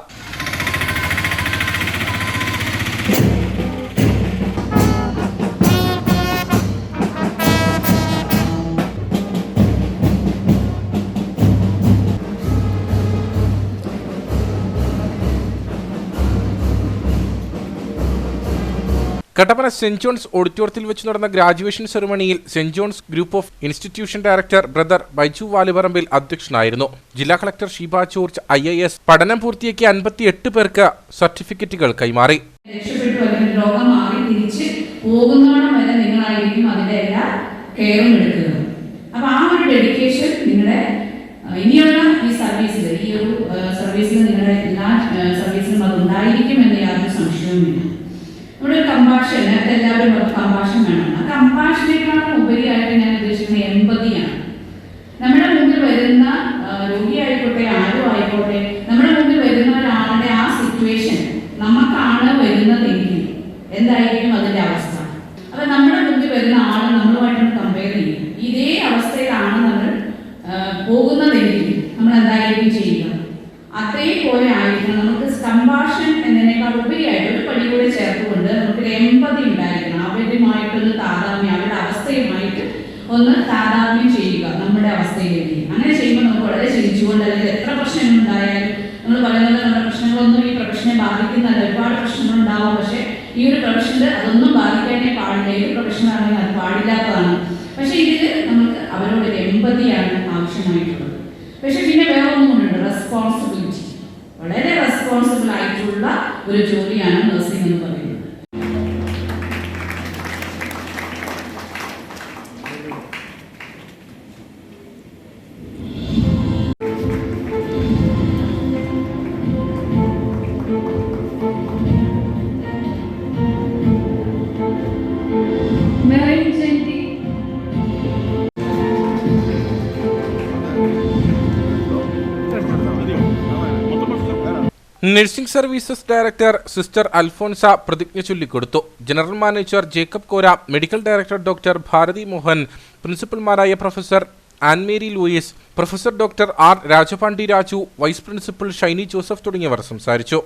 കട്ടപ്പന സെന്റ് ജോൺസ് ഓഡിറ്റോറിയത്തിൽ വെച്ച് നടന്ന ഗ്രാജുവേഷൻ സെറിമണിയിൽ saint John's group of institution director brother Baiju Valuparambil അധ്യക്ഷനായിരുന്നു. ജില്ലാ കളക്ടർ ഷീബ ജോർജ് IAS പഠനം പൂർത്തിയാക്കിയ 58 പേർക്ക് സർട്ടിഫിക്കറ്റുകൾ കൈമാറി. രോഗം മാറി തിരിച്ച് പോകുന്നോണം വരെ നിങ്ങളായിരിക്കും അതിന്റെ എല്ലാ കെയറും എടുക്കുന്നത്. അപ്പൊ ആ ഒരു ഡെഡിക്കേഷൻ നിങ്ങളുടെ ഇനിയുള്ള ഈ സർവീസിൽ നിങ്ങളുടെ എല്ലാ സർവീസിലും അത് ഉണ്ടായിരിക്കും എന്ന് യാതൊരു സംശയവുമില്ല. നമ്മുടെ ഒരു കമ്പാഷൻ, നേരത്തെ എല്ലാവരും കമ്പാഷൻ വേണം. ആ കമ്പാഷനേക്കാളും ഉപരിയായിട്ട് ഞാൻ ഉദ്ദേശിക്കുന്നത് എമ്പതിയാണ്. നമ്മുടെ മുന്നിൽ വരുന്ന രോഗിയായിക്കോട്ടെ ആരും ആയിക്കോട്ടെ, നമ്മുടെ മുന്നിൽ വരുന്ന ഒരാളുടെ ആ സിറ്റുവേഷൻ നമുക്കാണ് വരുന്നതെങ്കിൽ എന്തായിരിക്കും അതിന്റെ അവസ്ഥ. അപ്പൊ നമ്മുടെ മുന്നിൽ വരുന്ന ആൾ നമ്മളുമായിട്ടൊന്ന് കമ്പയർ ചെയ്യും. ഇതേ അവസ്ഥയിലാണ് നമ്മൾ പോകുന്നതെങ്കിൽ നമ്മൾ എന്തായിരിക്കും ചെയ്യുക? അതേപോലെ ആയിരിക്കണം. നമുക്ക് കമ്പാഷൻ എന്നതിനേക്കാൾ ഉപരിയായിട്ട് ഒരു പടി കൂടെ ചേർത്തുകൊണ്ട് നമുക്ക് എമ്പതി ഉണ്ടായിരിക്കണം. അവരുമായിട്ടൊന്ന് താതാത്മ്യം, അവരുടെ അവസ്ഥയുമായിട്ട് ഒന്ന് താതാത്മ്യം ചെയ്യുക നമ്മുടെ അവസ്ഥയിലേക്ക്. അങ്ങനെ ചെയ്യുമ്പോൾ നമുക്ക് വളരെ ചിരിച്ചുകൊണ്ട്, അല്ലെങ്കിൽ എത്ര പ്രശ്നങ്ങൾ ഉണ്ടായാലും നമ്മൾ പറയുന്നത് നമ്മുടെ പ്രശ്നങ്ങളൊന്നും ഈ പ്രൊഫഷനെ ബാധിക്കുന്നതല്ല. ഒരുപാട് പ്രശ്നങ്ങൾ ഉണ്ടാവും, പക്ഷെ ഈ ഒരു പ്രൊഫഷനിൽ അതൊന്നും ബാധിക്കാനേ പാടില്ല. ഏത് പ്രൊഫഷനാണെങ്കിൽ അത് പാടില്ലാത്തതാണ്. പക്ഷെ ഇതിൽ നമുക്ക് അവരോട് എമ്പതിയാണ് ആവശ്യമായിട്ടുള്ളത്. പക്ഷെ പിന്നെ വേറെ ഒന്നും കൊണ്ടുണ്ട്, റെസ്പോൺസിബിലിറ്റി. വളരെ റെസ്പോൺസിബിൾ ആയിട്ടുള്ള ഒരു ജോലിയാണ് നഴ്സിംഗ് എന്ന് പറയുന്നത്. Nursing services director sister Alphonsa പ്രതിജ്ഞ ചൊല്ലിക്കൊടുത്തു. General manager Jacob Kora, medical director doctor Bharathi Mohan, പ്രിൻസിപ്പൽമാരായ professor Annmary Louis, professor doctor R Rajapandi Raju, vice principal Shiny Joseph തുടങ്ങിയവർ സംസാരിച്ചു.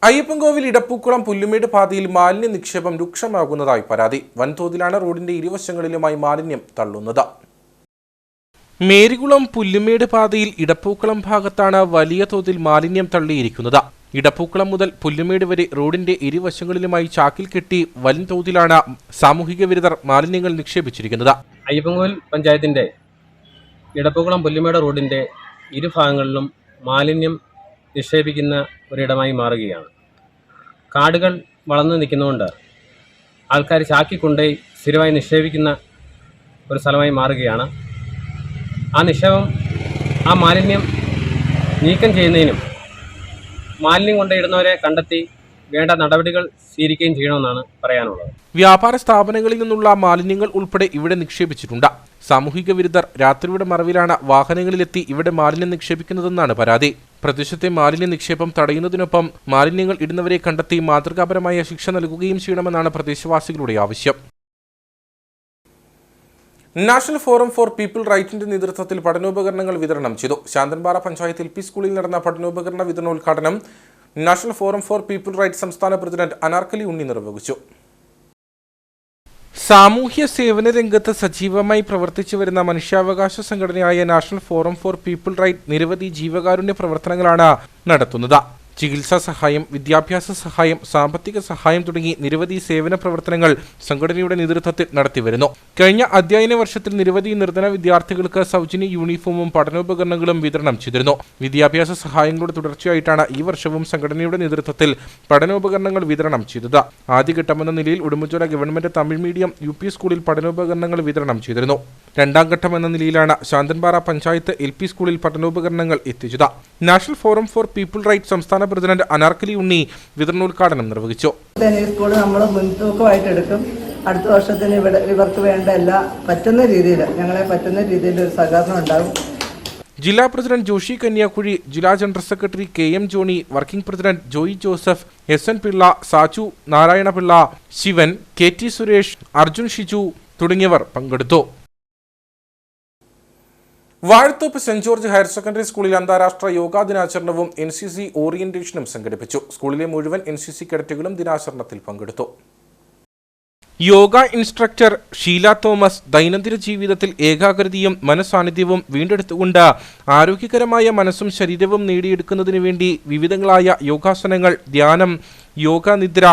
അയ്യപ്പൻകോവിൽ ഇടപ്പൂക്കുളം പുല്ലുമേട് പാതയിൽ മാലിന്യ നിക്ഷേപം രൂക്ഷമാകുന്നതായി പരാതി. വൻതോതിലാണ് റോഡിന്റെ ഇരുവശങ്ങളിലുമായി മാലിന്യം തള്ളുന്നത്. മേരികുളം പുല്ലുമേട് പാതയിൽ ഇടപ്പൂക്കുളം ഭാഗത്താണ് വലിയ തോതിൽ മാലിന്യം തള്ളിയിരിക്കുന്നത്. ഇടപ്പൂക്കുളം മുതൽ പുല്ലുമേട് വരെ റോഡിന്റെ ഇരുവശങ്ങളിലുമായി ചാക്കിൽ കെട്ടി വൻ തോതിലാണ് സാമൂഹിക വിരുദ്ധർ മാലിന്യങ്ങൾ നിക്ഷേപിച്ചിരിക്കുന്നത്. അയ്യപ്പൻകോവിൽ പഞ്ചായത്തിന്റെ ഇടപ്പൂക്കുളം പുല്ലുമേട് റോഡിന്റെ ഇരുഭാഗങ്ങളിലും മാലിന്യം നിക്ഷേപിക്കുന്ന ഒരിടമായി മാറുകയാണ്. കാടുകൾ വളർന്നു നിൽക്കുന്നതുകൊണ്ട് ആൾക്കാർ ചാക്കിക്കൊണ്ടുപോയി സ്ഥിരമായി നിക്ഷേപിക്കുന്ന ഒരു സ്ഥലമായി മാറുകയാണ്. ആ മാലിന്യം നീക്കം ചെയ്യുന്നതിനും മാലിന്യം കൊണ്ടിടുന്നവരെ കണ്ടെത്തി വേണ്ട നടപടികൾ സ്വീകരിക്കുകയും ചെയ്യണമെന്നാണ് പറയാനുള്ളത്. വ്യാപാര സ്ഥാപനങ്ങളിൽ നിന്നുള്ള മാലിന്യങ്ങൾ ഉൾപ്പെടെ ഇവിടെ നിക്ഷേപിച്ചിട്ടുണ്ട്. സാമൂഹിക വിരുദ്ധർ രാത്രിയുടെ മറവിലാണ് വാഹനങ്ങളിലെത്തി ഇവിടെ മാലിന്യം നിക്ഷേപിക്കുന്നതെന്നാണ് പരാതി. പ്രദേശത്തെ മാലിന്യ നിക്ഷേപം തടയുന്നതിനൊപ്പം മാലിന്യങ്ങൾ ഇടുന്നവരെ കണ്ടെത്തി മാതൃകാപരമായ ശിക്ഷ നൽകുകയും ചെയ്യണമെന്നാണ് പ്രദേശവാസികളുടെ ആവശ്യം. നാഷണൽ ഫോറം ഫോർ പീപ്പിൾ റൈറ്റിന്റെ നേതൃത്വത്തിൽ പഠനോപകരണങ്ങൾ വിതരണം ചെയ്തു. ശാന്തൻപാറ പഞ്ചായത്ത് LP സ്കൂളിൽ നടന്ന പഠനോപകരണ വിതരണോദ്ഘാടനം national forum for people right സംസ്ഥാന പ്രസിഡന്റ് അനാർക്കലി ഉണ്ണി നിർവഹിച്ചു. സാമൂഹ്യ സേവന രംഗത്ത് സജീവമായി പ്രവർത്തിച്ചു വരുന്ന മനുഷ്യാവകാശ സംഘടനയായ national forum for people right നിരവധി ജീവകാരുണ്യ പ്രവർത്തനങ്ങളാണ് നടത്തുന്നത്. ചികിത്സാ സഹായം, വിദ്യാഭ്യാസ സഹായം, സാമ്പത്തിക സഹായം തുടങ്ങി നിരവധി സേവന പ്രവർത്തനങ്ങൾ സംഘടനയുടെ നേതൃത്വത്തിൽ നടത്തിവരുന്നു. കഴിഞ്ഞ അധ്യയന വർഷത്തിൽ നിരവധി നിർധന വിദ്യാർത്ഥികൾക്ക് സൗജന്യ യൂണിഫോമും പഠനോപകരണങ്ങളും വിതരണം ചെയ്തിരുന്നു. വിദ്യാഭ്യാസ സഹായങ്ങളുടെ തുടർച്ചയായിട്ടാണ് ഈ വർഷവും സംഘടനയുടെ നേതൃത്വത്തിൽ പഠനോപകരണങ്ങൾ വിതരണം ചെയ്തത്. ആദ്യഘട്ടമെന്ന നിലയിൽ Udumbanchola government Tamil medium UP സ്കൂളിൽ പഠനോപകരണങ്ങൾ വിതരണം ചെയ്തിരുന്നു. രണ്ടാം ഘട്ടമെന്ന നിലയിലാണ് ശാന്തൻപാറ പഞ്ചായത്ത് LP സ്കൂളിൽ പഠനോപകരണങ്ങൾ എത്തിച്ചത്. National forum for people right സംസ്ഥാന പ്രസിഡന്റ് അനാർക്കലി ഉണ്ണി വിതരണോദ്ഘാടനം നിർവഹിച്ചു. സ്കൂൾ നമ്മൾ മുൻതൂക്കമായിട്ട് എടുക്കും. അടുത്ത വർഷത്തിന് ഇവർക്ക് വേണ്ട എല്ലാ ഞങ്ങളെ പറ്റുന്ന രീതിയിൽ ഒരു സഹകരണം ഉണ്ടാകും. ജില്ലാ പ്രസിഡന്റ് ജോഷി കന്യാകുഴി, ജില്ലാ general secretary KM Johnny, working president Joy Joseph, SN Pillai, Saju Narayanapillai, Sivan, KT Suresh, Arjun Shiju തുടങ്ങിയവർ പങ്കെടുത്തു. Vazhathoppu saint George higher secondary സ്കൂളിൽ അന്താരാഷ്ട്ര യോഗാ ദിനാചരണവും NCC ഓറിയന്റേഷനും സംഘടിപ്പിച്ചു. സ്കൂളിലെ മുഴുവൻ NCC കേഡറ്റുകളും ദിനാചരണത്തിൽ പങ്കെടുത്തു. യോഗ ഇൻസ്ട്രക്ടർ ഷീല തോമസ് ദൈനംദിന ജീവിതത്തിൽ ഏകാഗ്രതയും മനസ്സാന്നിധ്യവും വീണ്ടെടുത്തുകൊണ്ട് ആരോഗ്യകരമായ മനസ്സും ശരീരവും നേടിയെടുക്കുന്നതിനു വേണ്ടി വിവിധങ്ങളായ യോഗാസനങ്ങൾ, ധ്യാനം, യോഗനിദ്ര,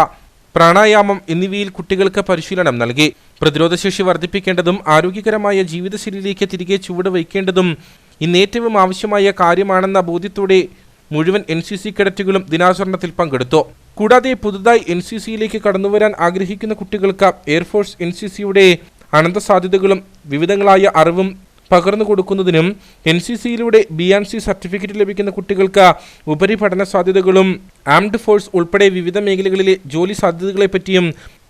പ്രാണായാമം എന്നിവയിൽ കുട്ടികൾക്ക് പരിശീലനം നൽകി. പ്രതിരോധശേഷി വർദ്ധിപ്പിക്കേണ്ടതും ആരോഗ്യകരമായ ജീവിതശൈലിയിലേക്ക് തിരികെ ചുവട് വയ്ക്കേണ്ടതും ഇന്നേറ്റവും ആവശ്യമായ കാര്യമാണെന്ന ബോധ്യത്തോടെ മുഴുവൻ NCC കേഡറ്റുകളും ദിനാചരണത്തിൽ പങ്കെടുത്തു. കൂടാതെ പുതുതായി NCCയിലേക്ക് കടന്നുവരാൻ ആഗ്രഹിക്കുന്ന കുട്ടികൾക്ക് എയർഫോഴ്സ് NCCയുടെ അനന്ത സാധ്യതകളും വിവിധങ്ങളായ അറിവും പകർന്നു കൊടുക്കുന്നതിനും NCCയിലൂടെ B&C സർട്ടിഫിക്കറ്റ് ലഭിക്കുന്ന കുട്ടികൾക്ക് ഉപരിപഠന സാധ്യതകളും ആംഡ് ഫോഴ്സ് ഉൾപ്പെടെ വിവിധ മേഖലകളിലെ ജോലി സാധ്യതകളെപ്പറ്റിയും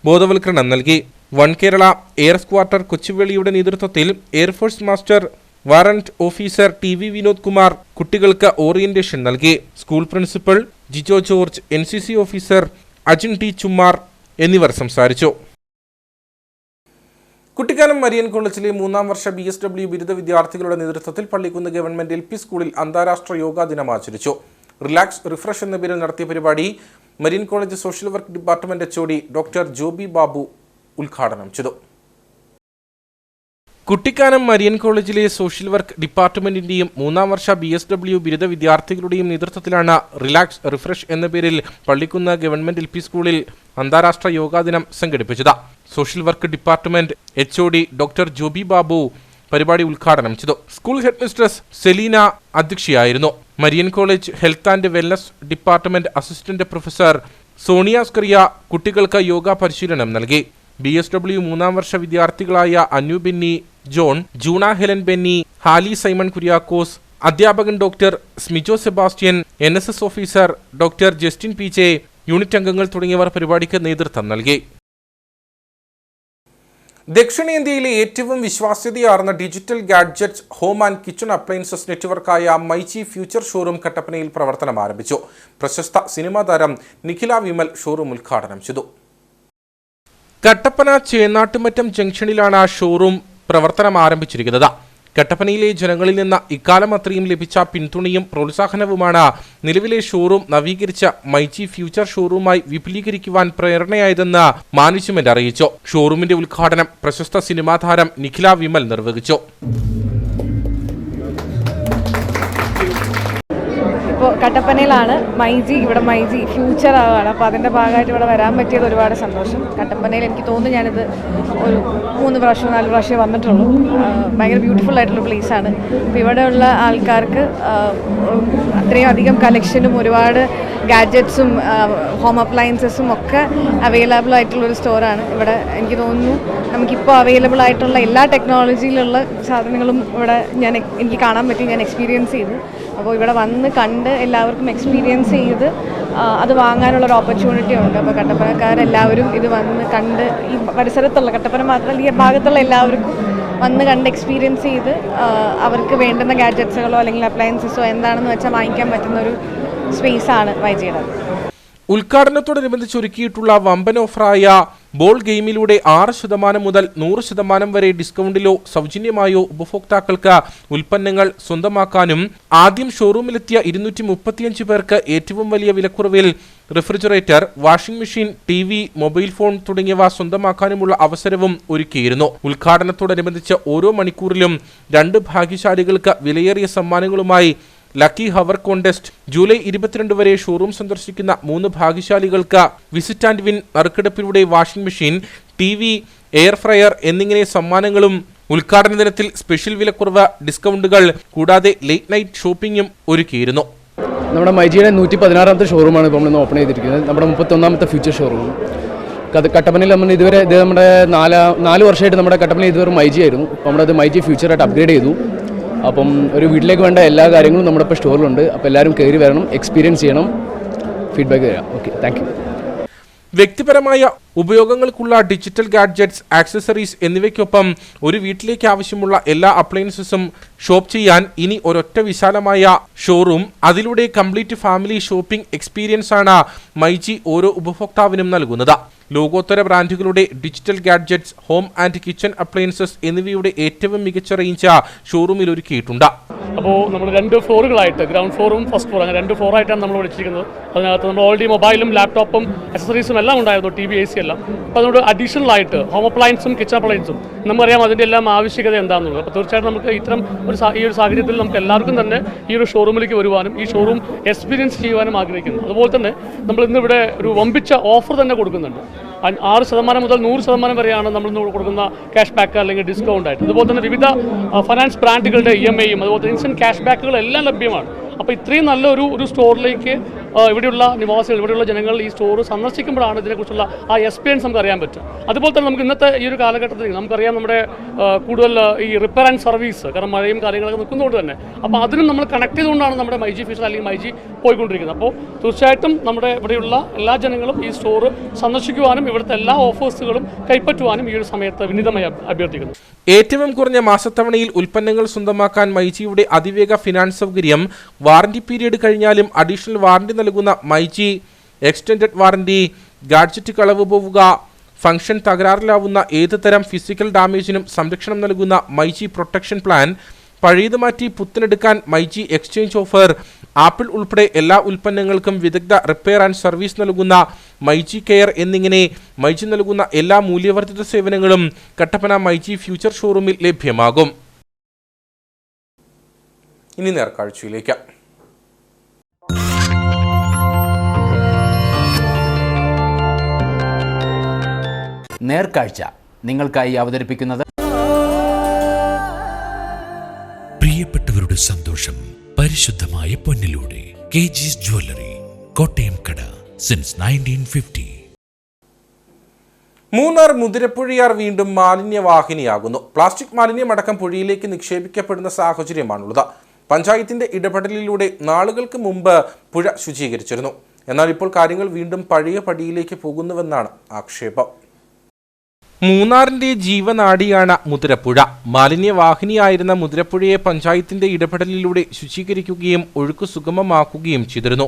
ബോധവൽക്കരണം നൽകി. വൺ കേരള എയർ സ്ക്വാഡ്രൺ കൊച്ചുവേളിയുടെ നേതൃത്വത്തിൽ air force master warrant officer TV Vinod Kumar കുട്ടികൾക്ക് ഓറിയന്റേഷൻ നൽകി. School principal Jijo George, NCC officer Ajin T Chummar എന്നിവർ സംസാരിച്ചു. കുട്ടിക്കാനം മരിയൻ കോളേജിലെ 3ാം വർഷ BSW ബിരുദ വിദ്യാർത്ഥികളുടെ നേതൃത്വത്തിൽ പള്ളിക്കുന്ന് ഗവൺമെന്റ് LP സ്കൂളിൽ അന്താരാഷ്ട്ര യോഗാ ദിനം ആചരിച്ചു. റിലാക്സ് റിഫ്രഷ് എന്ന പേരിൽ നടത്തിയ പരിപാടി Marian college social work department HOD doctor Joby Babu ഉദ്ഘാടനം ചെയ്തു. കുട്ടിക്കാനം മരിയൻ കോളേജിലെ സോഷ്യൽ വർക്ക് ഡിപ്പാർട്ട്മെന്റിന്റെയും 3ാം വർഷ BSW ബിരുദ വിദ്യാർത്ഥികളുടെയും നേതൃത്വത്തിലാണ് റിലാക്സ് റിഫ്രഷ് എന്ന പേരിൽ പള്ളിക്കുന്ന് ഗവൺമെന്റ് LP സ്കൂളിൽ അന്താരാഷ്ട്ര യോഗാ ദിനം സംഘടിപ്പിച്ചത്. Social work department HOD doctor Joby Babu പരിപാടി ഉദ്ഘാടനം ചെയ്തു. സ്കൂൾ ഹെഡ് മിസ്ട്രസ് സെലീന അധ്യക്ഷയായിരുന്നു. Marian college health and wellness department assistant professor Sonia Scaria കുട്ടികൾക്ക് യോഗ പരിശീലനം നൽകി. BSW 3ാം വർഷ വിദ്യാർത്ഥികളായ Annu Benny John, Juna Helen Benny, Hali Simon Kuriakose, അധ്യാപകൻ doctor Smijo Sebastian, NSS officer doctor Justin PJ, unit അംഗങ്ങൾ തുടങ്ങിയവർ പരിപാടിക്ക് നേതൃത്വം നൽകി. ദക്ഷിണേന്ത്യയിലെ ഏറ്റവും വിശ്വാസ്യതയാർന്ന digital gadgets, home and kitchen appliances നെറ്റ്വർക്കായ myG future showroom കട്ടപ്പനയിൽ പ്രവർത്തനം ആരംഭിച്ചു. പ്രശസ്ത സിനിമാ താരം നിഖില വിമൽ ഷോറൂം ഉദ്ഘാടനം ചെയ്തു. കട്ടപ്പന ചേന്നാട്ടുമറ്റം ജംഗ്ഷനിലാണ് ഷോറൂം പ്രവർത്തനം ആരംഭിച്ചിരിക്കുന്നത്. കട്ടപ്പനയിലെ ജനങ്ങളിൽ നിന്ന് ഇക്കാലം അത്രയും ലഭിച്ച പിന്തുണയും പ്രോത്സാഹനവുമാണ് നിലവിലെ ഷോറൂം നവീകരിച്ച മൈജി ഫ്യൂച്ചർ ഷോറൂമായി വിപുലീകരിക്കുവാൻ പ്രേരണയായതെന്ന് മാനേജ്മെന്റ് അറിയിച്ചു. ഷോറൂമിന്റെ ഉദ്ഘാടനം പ്രശസ്ത സിനിമാ താരം നിഖില വിമൽ നിർവഹിച്ചു. ഇപ്പോൾ കട്ടപ്പനയിലാണ് ഇവിടെ മൈജി ഫ്യൂച്ചർ ആവുകയാണ്. അപ്പോൾ അതിൻ്റെ ഭാഗമായിട്ട് ഇവിടെ വരാൻ പറ്റിയത് ഒരുപാട് സന്തോഷം. കട്ടപ്പനയിൽ എനിക്ക് തോന്നുന്നു ഞാനിത് ഒരു 3 പ്രാവശ്യം 4 പ്രാവശ്യം വന്നിട്ടുള്ളൂ. ഭയങ്കര ബ്യൂട്ടിഫുൾ ആയിട്ടുള്ള പ്ലേസാണ്. അപ്പോൾ ഇവിടെയുള്ള ആൾക്കാർക്ക് അത്രയും അധികം കളക്ഷനും ഒരുപാട് ഗാഡ്ജറ്റ്സും ഹോം അപ്ലയൻസസും ഒക്കെ അവൈലബിൾ ആയിട്ടുള്ളൊരു സ്റ്റോറാണ് ഇവിടെ. എനിക്ക് തോന്നുന്നു നമുക്കിപ്പോൾ അവൈലബിൾ ആയിട്ടുള്ള എല്ലാ ടെക്നോളജിയിലുള്ള സാധനങ്ങളും ഇവിടെ എനിക്ക് കാണാൻ പറ്റി, ഞാൻ എക്സ്പീരിയൻസ് ചെയ്തു. അപ്പോൾ ഇവിടെ വന്ന് കണ്ട് എല്ലാവർക്കും എക്സ്പീരിയൻസ് ചെയ്ത് അത് വാങ്ങാനുള്ളൊരു ഓപ്പർച്യൂണിറ്റി ഉണ്ട്. അപ്പോൾ കട്ടപ്പനക്കാരെല്ലാവരും ഇത് വന്ന് കണ്ട്, ഈ പരിസരത്തുള്ള കട്ടപ്പന മാത്രമല്ല ഈ ഭാഗത്തുള്ള എല്ലാവർക്കും വന്ന് കണ്ട് എക്സ്പീരിയൻസ് ചെയ്ത് അവർക്ക് വേണ്ടുന്ന ഗാഡ്ജറ്റ്സുകളോ അല്ലെങ്കിൽ അപ്ലയൻസസോ എന്താണെന്ന് വെച്ചാൽ വാങ്ങിക്കാൻ പറ്റുന്നൊരു സ്പേസാണ് വൈജിയുടെ. ഉദ്ഘാടനത്തോടനുബന്ധിച്ച് ഒരുക്കിയിട്ടുള്ള വമ്പൻ ഓഫറായ ബോൾ ഗെയിമിലൂടെ 6% മുതൽ 100% വരെ ഡിസ്കൗണ്ടിലോ സൗജന്യമായോ ഉപഭോക്താക്കൾക്ക് ഉൽപ്പന്നങ്ങൾ സ്വന്തമാക്കാനും ആദ്യം ഷോറൂമിലെത്തിയ 235 പേർക്ക് ഏറ്റവും വലിയ വിലക്കുറവിൽ refrigerator, washing machine, TV, mobile phone തുടങ്ങിയവ സ്വന്തമാക്കാനുമുള്ള അവസരവും ഒരുക്കിയിരുന്നു. ഉദ്ഘാടനത്തോടനുബന്ധിച്ച് ഓരോ മണിക്കൂറിലും 2 ഭാഗ്യശാലികൾക്ക് വിലയേറിയ സമ്മാനങ്ങളുമായി ലക്കി ഹവർ കോൺടെസ്റ്റ്, ജൂലൈ 22 വരെ ഷോറൂം സന്ദർശിക്കുന്ന 3 ഭാഗ്യശാലികൾക്ക് വിസിറ്റ് ആൻഡ് വിൻ, നറുക്കെടുപ്പിലൂടെ washing machine, TV, air fryer എന്നിങ്ങനെ സമ്മാനങ്ങളും, ഉദ്ഘാടന ദിനത്തിൽ സ്പെഷ്യൽ വിലക്കുറവ്, ഡിസ്കൗണ്ടുകൾ കൂടാതെ ലേറ്റ് നൈറ്റ് ഷോപ്പിംഗും ഒരുക്കിയിരുന്നു. നമ്മുടെ മൈജിയുടെ 116ാമത്തെ ഷോറൂമാണ് ഇപ്പോൾ നമ്മൾ ഓപ്പൺ ചെയ്തിരിക്കുന്നത്. നമ്മുടെ 31ാമത്തെ ഫ്യൂച്ചർ ഷോറൂം കട്ടപ്പനയിൽ നമ്മൾ ഇതുവരെ നമ്മുടെ 4 വർഷമായിട്ട് നമ്മുടെ കട്ടപ്പനയിൽ ഇതുവരെ മൈജി ആയിരുന്നു. അപ്പോൾ നമ്മളത് മൈജി ഫ്യൂച്ചറായിട്ട് അപ്ഗ്രേഡ് ചെയ്തു. അപ്പം ഒരു വീട്ടിലേക്ക് വേണ്ട എല്ലാ കാര്യങ്ങളും നമ്മുടെ ഇപ്പോൾ സ്റ്റോറിലുണ്ട്. അപ്പോൾ എല്ലാവരും കയറി വരണം, എക്സ്പീരിയൻസ് ചെയ്യണം, ഫീഡ്ബാക്ക് തരാം. Okay, thank you. വ്യക്തിപരമായ ഉപയോഗങ്ങൾക്കുള്ള ഡിജിറ്റൽ ഗാഡ്ജറ്റ്സ്, ആക്സസറീസ് എന്നിവയ്ക്കൊപ്പം ഒരു വീട്ടിലേക്ക് ആവശ്യമുള്ള എല്ലാ അപ്ലയൻസസും ഷോപ്പ് ചെയ്യാൻ ഇനി ഒരൊറ്റ വിശാലമായ ഷോറൂം. അതിലൂടെ കംപ്ലീറ്റ് ഫാമിലി ഷോപ്പിംഗ് എക്സ്പീരിയൻസ് ആണ് മൈജി ഓരോ ഉപഭോക്താവിനും നൽകുന്നത്. ലോകോത്തര ബ്രാൻഡുകളുടെ digital gadgets, home and kitchen appliances എന്നിവയുടെ ഏറ്റവും മികച്ച റേഞ്ച് ഷോറൂമിൽ ഒരുക്കിയിട്ടുണ്ട്. അപ്പോൾ നമ്മൾ 2 ഫ്ലോറുകളായിട്ട്, ഗ്രൗണ്ട് ഫ്ലോറും ഫസ്റ്റ് ഫ്ലോർ, അങ്ങനെ 2 ഫ്ലോറായിട്ടാണ് നമ്മൾ വിളിച്ചിരിക്കുന്നത്. അതിനകത്ത് നമ്മൾ ഓൾറെഡി മൊബൈലും ലാപ്ടോപ്പും അക്സസറീസും എല്ലാം ഉണ്ടായിരുന്നു, TV, AC എല്ലാം. അപ്പോൾ അതുകൊണ്ട് അഡീഷണൽ ആയിട്ട് ഹോം അപ്ലയൻസും കിച്ചൺ അപ്ലയൻസും നമുക്കറിയാം അതിൻ്റെ എല്ലാം ആവശ്യകത എന്താണെന്നുള്ളത്. അപ്പോൾ തീർച്ചയായിട്ടും നമുക്ക് ഇത്തരം ഈ ഒരു സാഹചര്യത്തിൽ നമുക്ക് എല്ലാവർക്കും തന്നെ ഈ ഒരു ഷോറൂമിലേക്ക് വരുവാനും ഈ ഷോറൂം എക്സ്പീരിയൻസ് ചെയ്യുവാനും ആഗ്രഹിക്കുന്നു. അതുപോലെ തന്നെ നമ്മൾ ഇന്നിവിടെ ഒരു വമ്പിച്ച ഓഫർ തന്നെ കൊടുക്കുന്നുണ്ട്. 6% മുതൽ 100% വരെയാണ് നമ്മൾ കൊടുക്കുന്ന ക്യാഷ് ബാക്ക് അല്ലെങ്കിൽ ഡിസ്കൗണ്ട് ആയിട്ട്. അതുപോലെ തന്നെ വിവിധ ഫൈനാൻസ് ബ്രാൻഡുകളുടെ EMI-യും അതുപോലെ തന്നെ ഇൻസ്റ്റൻറ്റ് ക്യാഷ് ബാക്കുകൾ എല്ലാം ലഭ്യമാണ്. അപ്പോൾ ഇത്രയും നല്ല ഒരു സ്റ്റോറിലേക്ക് ഇവിടെയുള്ള നിവാസികൾ, ഇവിടെയുള്ള ജനങ്ങൾ ഈ സ്റ്റോർ സന്ദർശിക്കുമ്പോഴാണ് ഇതിനെക്കുറിച്ചുള്ള ആ എക്സ്പീരിയൻസ് നമുക്ക് അറിയാൻ പറ്റും. അതുപോലെ തന്നെ നമുക്ക് ഇന്നത്തെ ഈ ഒരു കാലഘട്ടത്തിൽ നമുക്കറിയാം നമ്മുടെ കൂടുതൽ ഈ റിപ്പയർ ആൻഡ് സർവീസ്, കാരണം മഴയും കാര്യങ്ങളൊക്കെ നിൽക്കുന്നതുകൊണ്ട് തന്നെ അപ്പോൾ അതിനും നമ്മൾ കണക്ട് ചെയ്തുകൊണ്ടാണ് നമ്മുടെ മൈജി ഫീച്ചർ അല്ലെങ്കിൽ മൈജി പോയിക്കൊണ്ടിരിക്കുന്നത്. അപ്പോൾ തീർച്ചയായിട്ടും നമ്മുടെ ഇവിടെയുള്ള എല്ലാ ജനങ്ങളും ഈ സ്റ്റോർ സന്ദർശിക്കുവാനും ഇവിടുത്തെ എല്ലാ ഓഫേഴ്സുകളും കൈപ്പറ്റുവാനും ഈ ഒരു സമയത്ത് വിനീതമായി അഭ്യർത്ഥിക്കുന്നു. ഏറ്റവും കുറഞ്ഞ മാസത്തവണയിൽ ഉൽപ്പന്നങ്ങൾ സ്വന്തമാക്കാൻ മൈജിയുടെ അതിവേഗ ഫിനാൻസ് സൗകര്യം, വാറന്റി പീരീഡ് കഴിഞ്ഞാലും അഡീഷണൽ വാറന്റി നൽകുന്ന മൈജി എക്സ്റ്റൻഡഡ് വാറന്റി, ഗാഡ്ജറ്റ് കളവ് പോവുക, ഫംഗ്ഷൻ തകരാറിലാവുന്ന ഏത് തരം ഫിസിക്കൽ ഡാമേജിനും സംരക്ഷണം നൽകുന്ന മൈജി പ്രൊട്ടക്ഷൻ പ്ലാൻ, പഴയത് മാറ്റി പുത്തനെടുക്കാൻ മൈജി എക്സ്ചേഞ്ച് ഓഫർ, ആപ്പിൾ ഉൾപ്പെടെ എല്ലാ ഉൽപ്പന്നങ്ങൾക്കും വിദഗ്ധ റിപ്പയർ ആൻഡ് സർവീസ് നൽകുന്ന മൈജി കെയർ എന്നിങ്ങനെ മൈജി നൽകുന്ന എല്ലാ മൂല്യവർദ്ധിത സേവനങ്ങളും കട്ടപ്പന മൈജി ഫ്യൂച്ചർ ഷോറൂമിൽ ലഭ്യമാകും. ഇനി നേർക്കാഴ്ചയിലേക്ക്. നേർക്കാഴ്ച നിങ്ങൾക്കായി അവതരിപ്പിക്കുന്നത് പ്രിയപ്പെട്ടവരുടെ സന്തോഷം പരിശുദ്ധമായ പൊന്നിലൂടെ KG's ജ്വല്ലറി, കോട്ടയം കട, സിൻസ് 1950. മൂന്നാർ മുതിരപ്പുഴയാർ വീണ്ടും മാലിന്യവാഹിനിയാകുന്നു. പ്ലാസ്റ്റിക് മാലിന്യമടക്കം പുഴയിലേക്ക് നിക്ഷേപിക്കപ്പെടുന്ന സാഹചര്യമാണുള്ളത്. പഞ്ചായത്തിന്റെ ഇടപെടലിലൂടെ നാളുകൾക്ക് മുമ്പ് പുഴ ശുചീകരിച്ചിരുന്നു. എന്നാൽ ഇപ്പോൾ കാര്യങ്ങൾ വീണ്ടും പഴയ പടിയിലേക്ക് പോകുന്നുവെന്നാണ് ആക്ഷേപം. മൂന്നാറിന്റെ ജീവനാഡിയാണ് മുതിരപ്പുഴ. മാലിന്യവാഹിനിയായിരുന്ന മുതിരപ്പുഴയെ പഞ്ചായത്തിന്റെ ഇടപെടലിലൂടെ ശുചീകരിക്കുകയും ഒഴുക്ക് സുഗമമാക്കുകയും ചെയ്തിരുന്നു.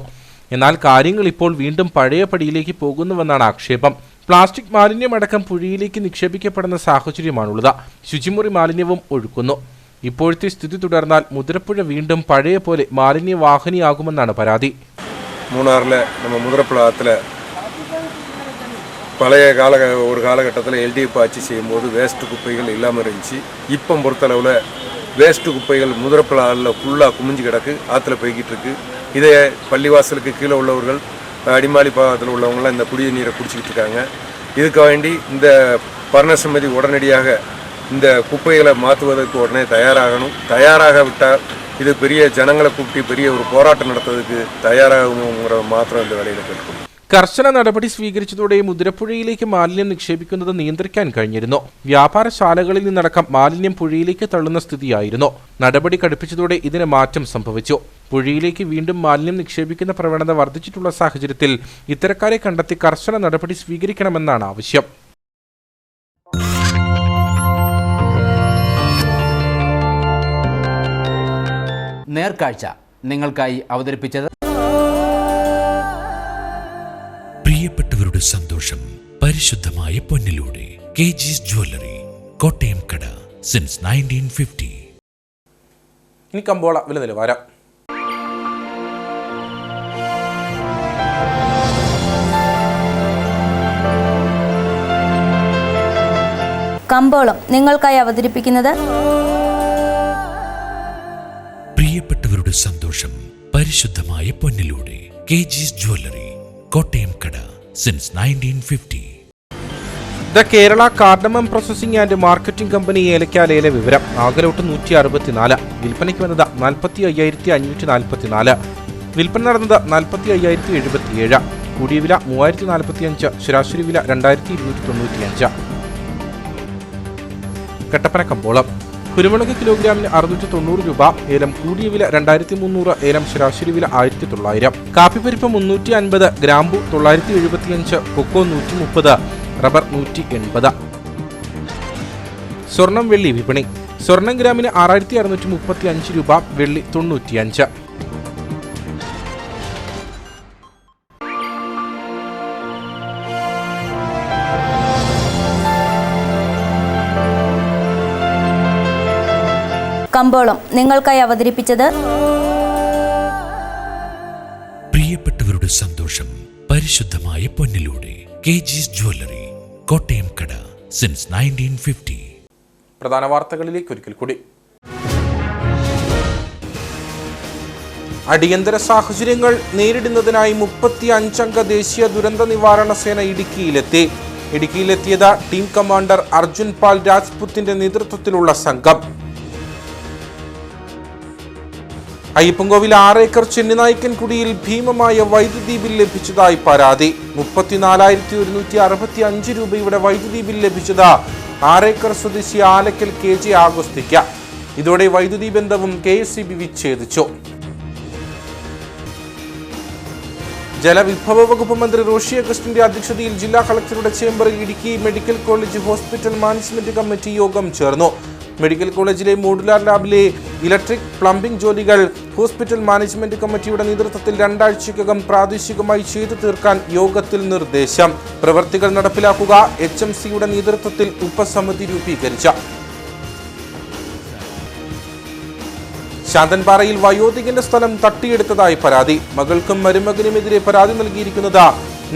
എന്നാൽ കാര്യങ്ങൾ ഇപ്പോൾ വീണ്ടും പഴയ പടിയിലേക്ക് പോകുന്നുവെന്നാണ് ആക്ഷേപം. പ്ലാസ്റ്റിക് മാലിന്യമടക്കം പുഴയിലേക്ക് നിക്ഷേപിക്കപ്പെടുന്ന സാഹചര്യമാണുള്ളത്. ശുചിമുറി മാലിന്യവും ഒഴുക്കുന്നു. ഇപ്പോഴത്തെ സ്ഥിതി തുടർന്നാൽ മുതിരപ്പുഴ വീണ്ടും പഴയ പോലെ മാലിന്യവാഹിനിയാകുമെന്നാണ് പരാതി. മൂന്നാറിലെ நம்ம முதிரப்புழத்தில் பழைய ஒரு காலகட்டத்தில் LDF ஆட்சி செய்யும்போது வேஸ்ட்டு குப்பைகள் இல்லாமல் இருந்துச்சு. இப்போ பொறுத்தளவில் வேஸ்ட்டு குப்பைகள் முதிரப்புழாவில் ஃபுல்லாக குமிஞ்சு கிடக்கு, ஆற்றுல போய்கிட்டு இருக்கு. இதே பள்ளிவாசலுக்கு கீழே உள்ளவர்கள், அடிமாலி பாகத்தில் உள்ளவங்களாம் இந்த குடிய நீரை குடிச்சிக்கிட்டு இருக்காங்க. இதுக்கு வேண்டி இந்த பர்ணசமிதி உடனடியாக இந்த குப்பைகளை மாற்றுவதற்கு உடனே தயாராகணும். தயாராக விட்டால் இது பெரிய ஜனங்களை கூட்டி பெரிய ஒரு போராட்டம் நடத்துறதுக்கு தயாராகுங்கிறது മാത്രം இந்த வேலையில் കേൾക്കുന്നു. കർശന നടപടി സ്വീകരിച്ചതോടെ മുതിരപ്പുഴയിലേക്ക് മാലിന്യം നിക്ഷേപിക്കുന്നത് നിയന്ത്രിക്കാൻ കഴിഞ്ഞിരുന്നു. വ്യാപാരശാലകളിൽ നിന്നടക്കം മാലിന്യം പുഴയിലേക്ക് തള്ളുന്ന സ്ഥിതിയായിരുന്നു. നടപടി കടുപ്പിച്ചതോടെ ഇതിന് മാറ്റം സംഭവിച്ചു. പുഴയിലേക്ക് വീണ്ടും മാലിന്യം നിക്ഷേപിക്കുന്ന പ്രവണത വർദ്ധിച്ചിട്ടുള്ള സാഹചര്യത്തിൽ ഇത്തരക്കാരെ കണ്ടെത്തി കർശന നടപടി സ്വീകരിക്കണമെന്നാണ് ആവശ്യം. നേർക്കാഴ്ച നിങ്ങൾക്കായി അവതരിപ്പിച്ചത് പ്രിയപ്പെട്ടവരുടെ സന്തോഷം പരിശുദ്ധമായ പൊന്നിലൂടെ കെജിസ് ജ്വല്ലറി കോട്ടയം കട സിൻസ് 1950. ഇനി കമ്പോള വില നിലവാരം. കമ്പോളം നിങ്ങൾക്കായി അവതരിപ്പിക്കുന്നത് പ്രിയപ്പെട്ടവരുടെ സന്തോഷം പരിശുദ്ധമായ പൊന്നിലൂടെ കെജിസ് ജ്വല്ലറി കോട്ടയം കട since 1950. The Kerala cardamom processing and marketing company ഏലക്കാലയിലെ വിവരം. ആകലോട്ട് 164, വിൽപ്പനയ്ക്ക് വന്നത് 45,544, വിൽപ്പന നടന്നത് 45,077, കൂടിയ വില 3045, ശരാശരി വില 2295. കട്ടപ്പന കമ്പോളം. കുരുമുളക് കിലോഗ്രാമിന് 690 രൂപ, ഏലം കൂടിയ വില 2300, ഏലം ശരാശരി വില 1900. കാപ്പിപ്പരിപ്പ് 350, ഗ്രാമ്പു 975, കൊക്കോ 130, റബ്ബർ 180. സ്വർണം വെള്ളി വിപണി. സ്വർണം ഗ്രാമിന് 6635 രൂപ, വെള്ളി 95. കമ്പോളം നിങ്ങൾക്കായി അവതരിപ്പിച്ചത് പ്രിയപ്പെട്ടവരുടെ സന്തോഷം പരിശുദ്ധമായ പൊന്നിലൂടെ കെജിസ് ജ്വല്ലറി കോട്ടയം കട സിൻസ് 1950. പ്രധാന വാർത്തകളിലേക്ക് ഒരിക്കൽ കൂടി. അടിയന്തര സാഹചര്യങ്ങൾ നേരിടുന്നതിനായി 35 അംഗ ദേശീയ ദുരന്ത നിവാരണ സേന ഇടുക്കിയിലെത്തിയത് ടീം കമാൻഡർ അർജുൻ പാൽ രാജ്പുത്തിന്റെ നേതൃത്വത്തിലുള്ള സംഘം. അയ്യപ്പൻകോവിൽ 6 ഏക്കർ ചെന്നിനായ്ക്കൻകുടിയിൽ ഭീമമായ വൈദ്യുതി ബിൽ ലഭിച്ചതായി പരാതി. 34,165 രൂപയുടെ വൈദ്യുതി ബിൽ ലഭിച്ചത് 6 ഏക്കർ സ്വദേശി ആലക്കൽ KJ ആഗസ്തിക്ക. ഇതോടെ വൈദ്യുതി ബന്ധവും KSEB വിച്ഛേദിച്ചു. ജലവിഭവ വകുപ്പ് മന്ത്രി റോഷി അഗസ്റ്റിന്റെ അധ്യക്ഷതയിൽ ജില്ലാ കളക്ടറുടെ ചേംബറിൽ Idukki medical college hospital management committee യോഗം ചേർന്നു. മെഡിക്കൽ കോളേജിലെ മോഡുലാർ ലാബിലെ ഇലക്ട്രിക് പ്ലംബിംഗ് ജോലികൾ ഹോസ്പിറ്റൽ മാനേജ്മെന്റ് കമ്മിറ്റിയുടെ നേതൃത്വത്തിൽ 2 ആഴ്ചയ്ക്കകം പ്രാദേശികമായി ചെയ്തു തീർക്കാൻ യോഗത്തിൽ നിർദ്ദേശം. പ്രവൃത്തികൾ നടപ്പിലാക്കുക HMCയുടെ നേതൃത്വത്തിൽ ഉപസമിതി രൂപീകരിച്ച. ശാന്തൻപാറയിൽ വയോധികന്റെ സ്ഥലം തട്ടിയെടുത്തതായി പരാതി. മകൾക്കും മരുമകനുമെതിരെ പരാതി നൽകിയിരിക്കുന്നത്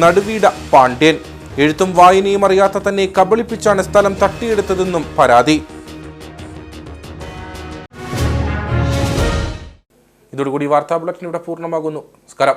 നടുവീട് പാണ്ഡ്യൻ. എഴുത്തും വായനയും അറിയാത്ത തന്നെ കബളിപ്പിച്ചാണ് സ്ഥലം തട്ടിയെടുത്തതെന്നും പരാതി. ഇതോടുകൂടി വാർത്താ ബുള്ളറ്റിൻ ഇവിടെ പൂർണ്ണമാകുന്നു. നമസ്കാരം.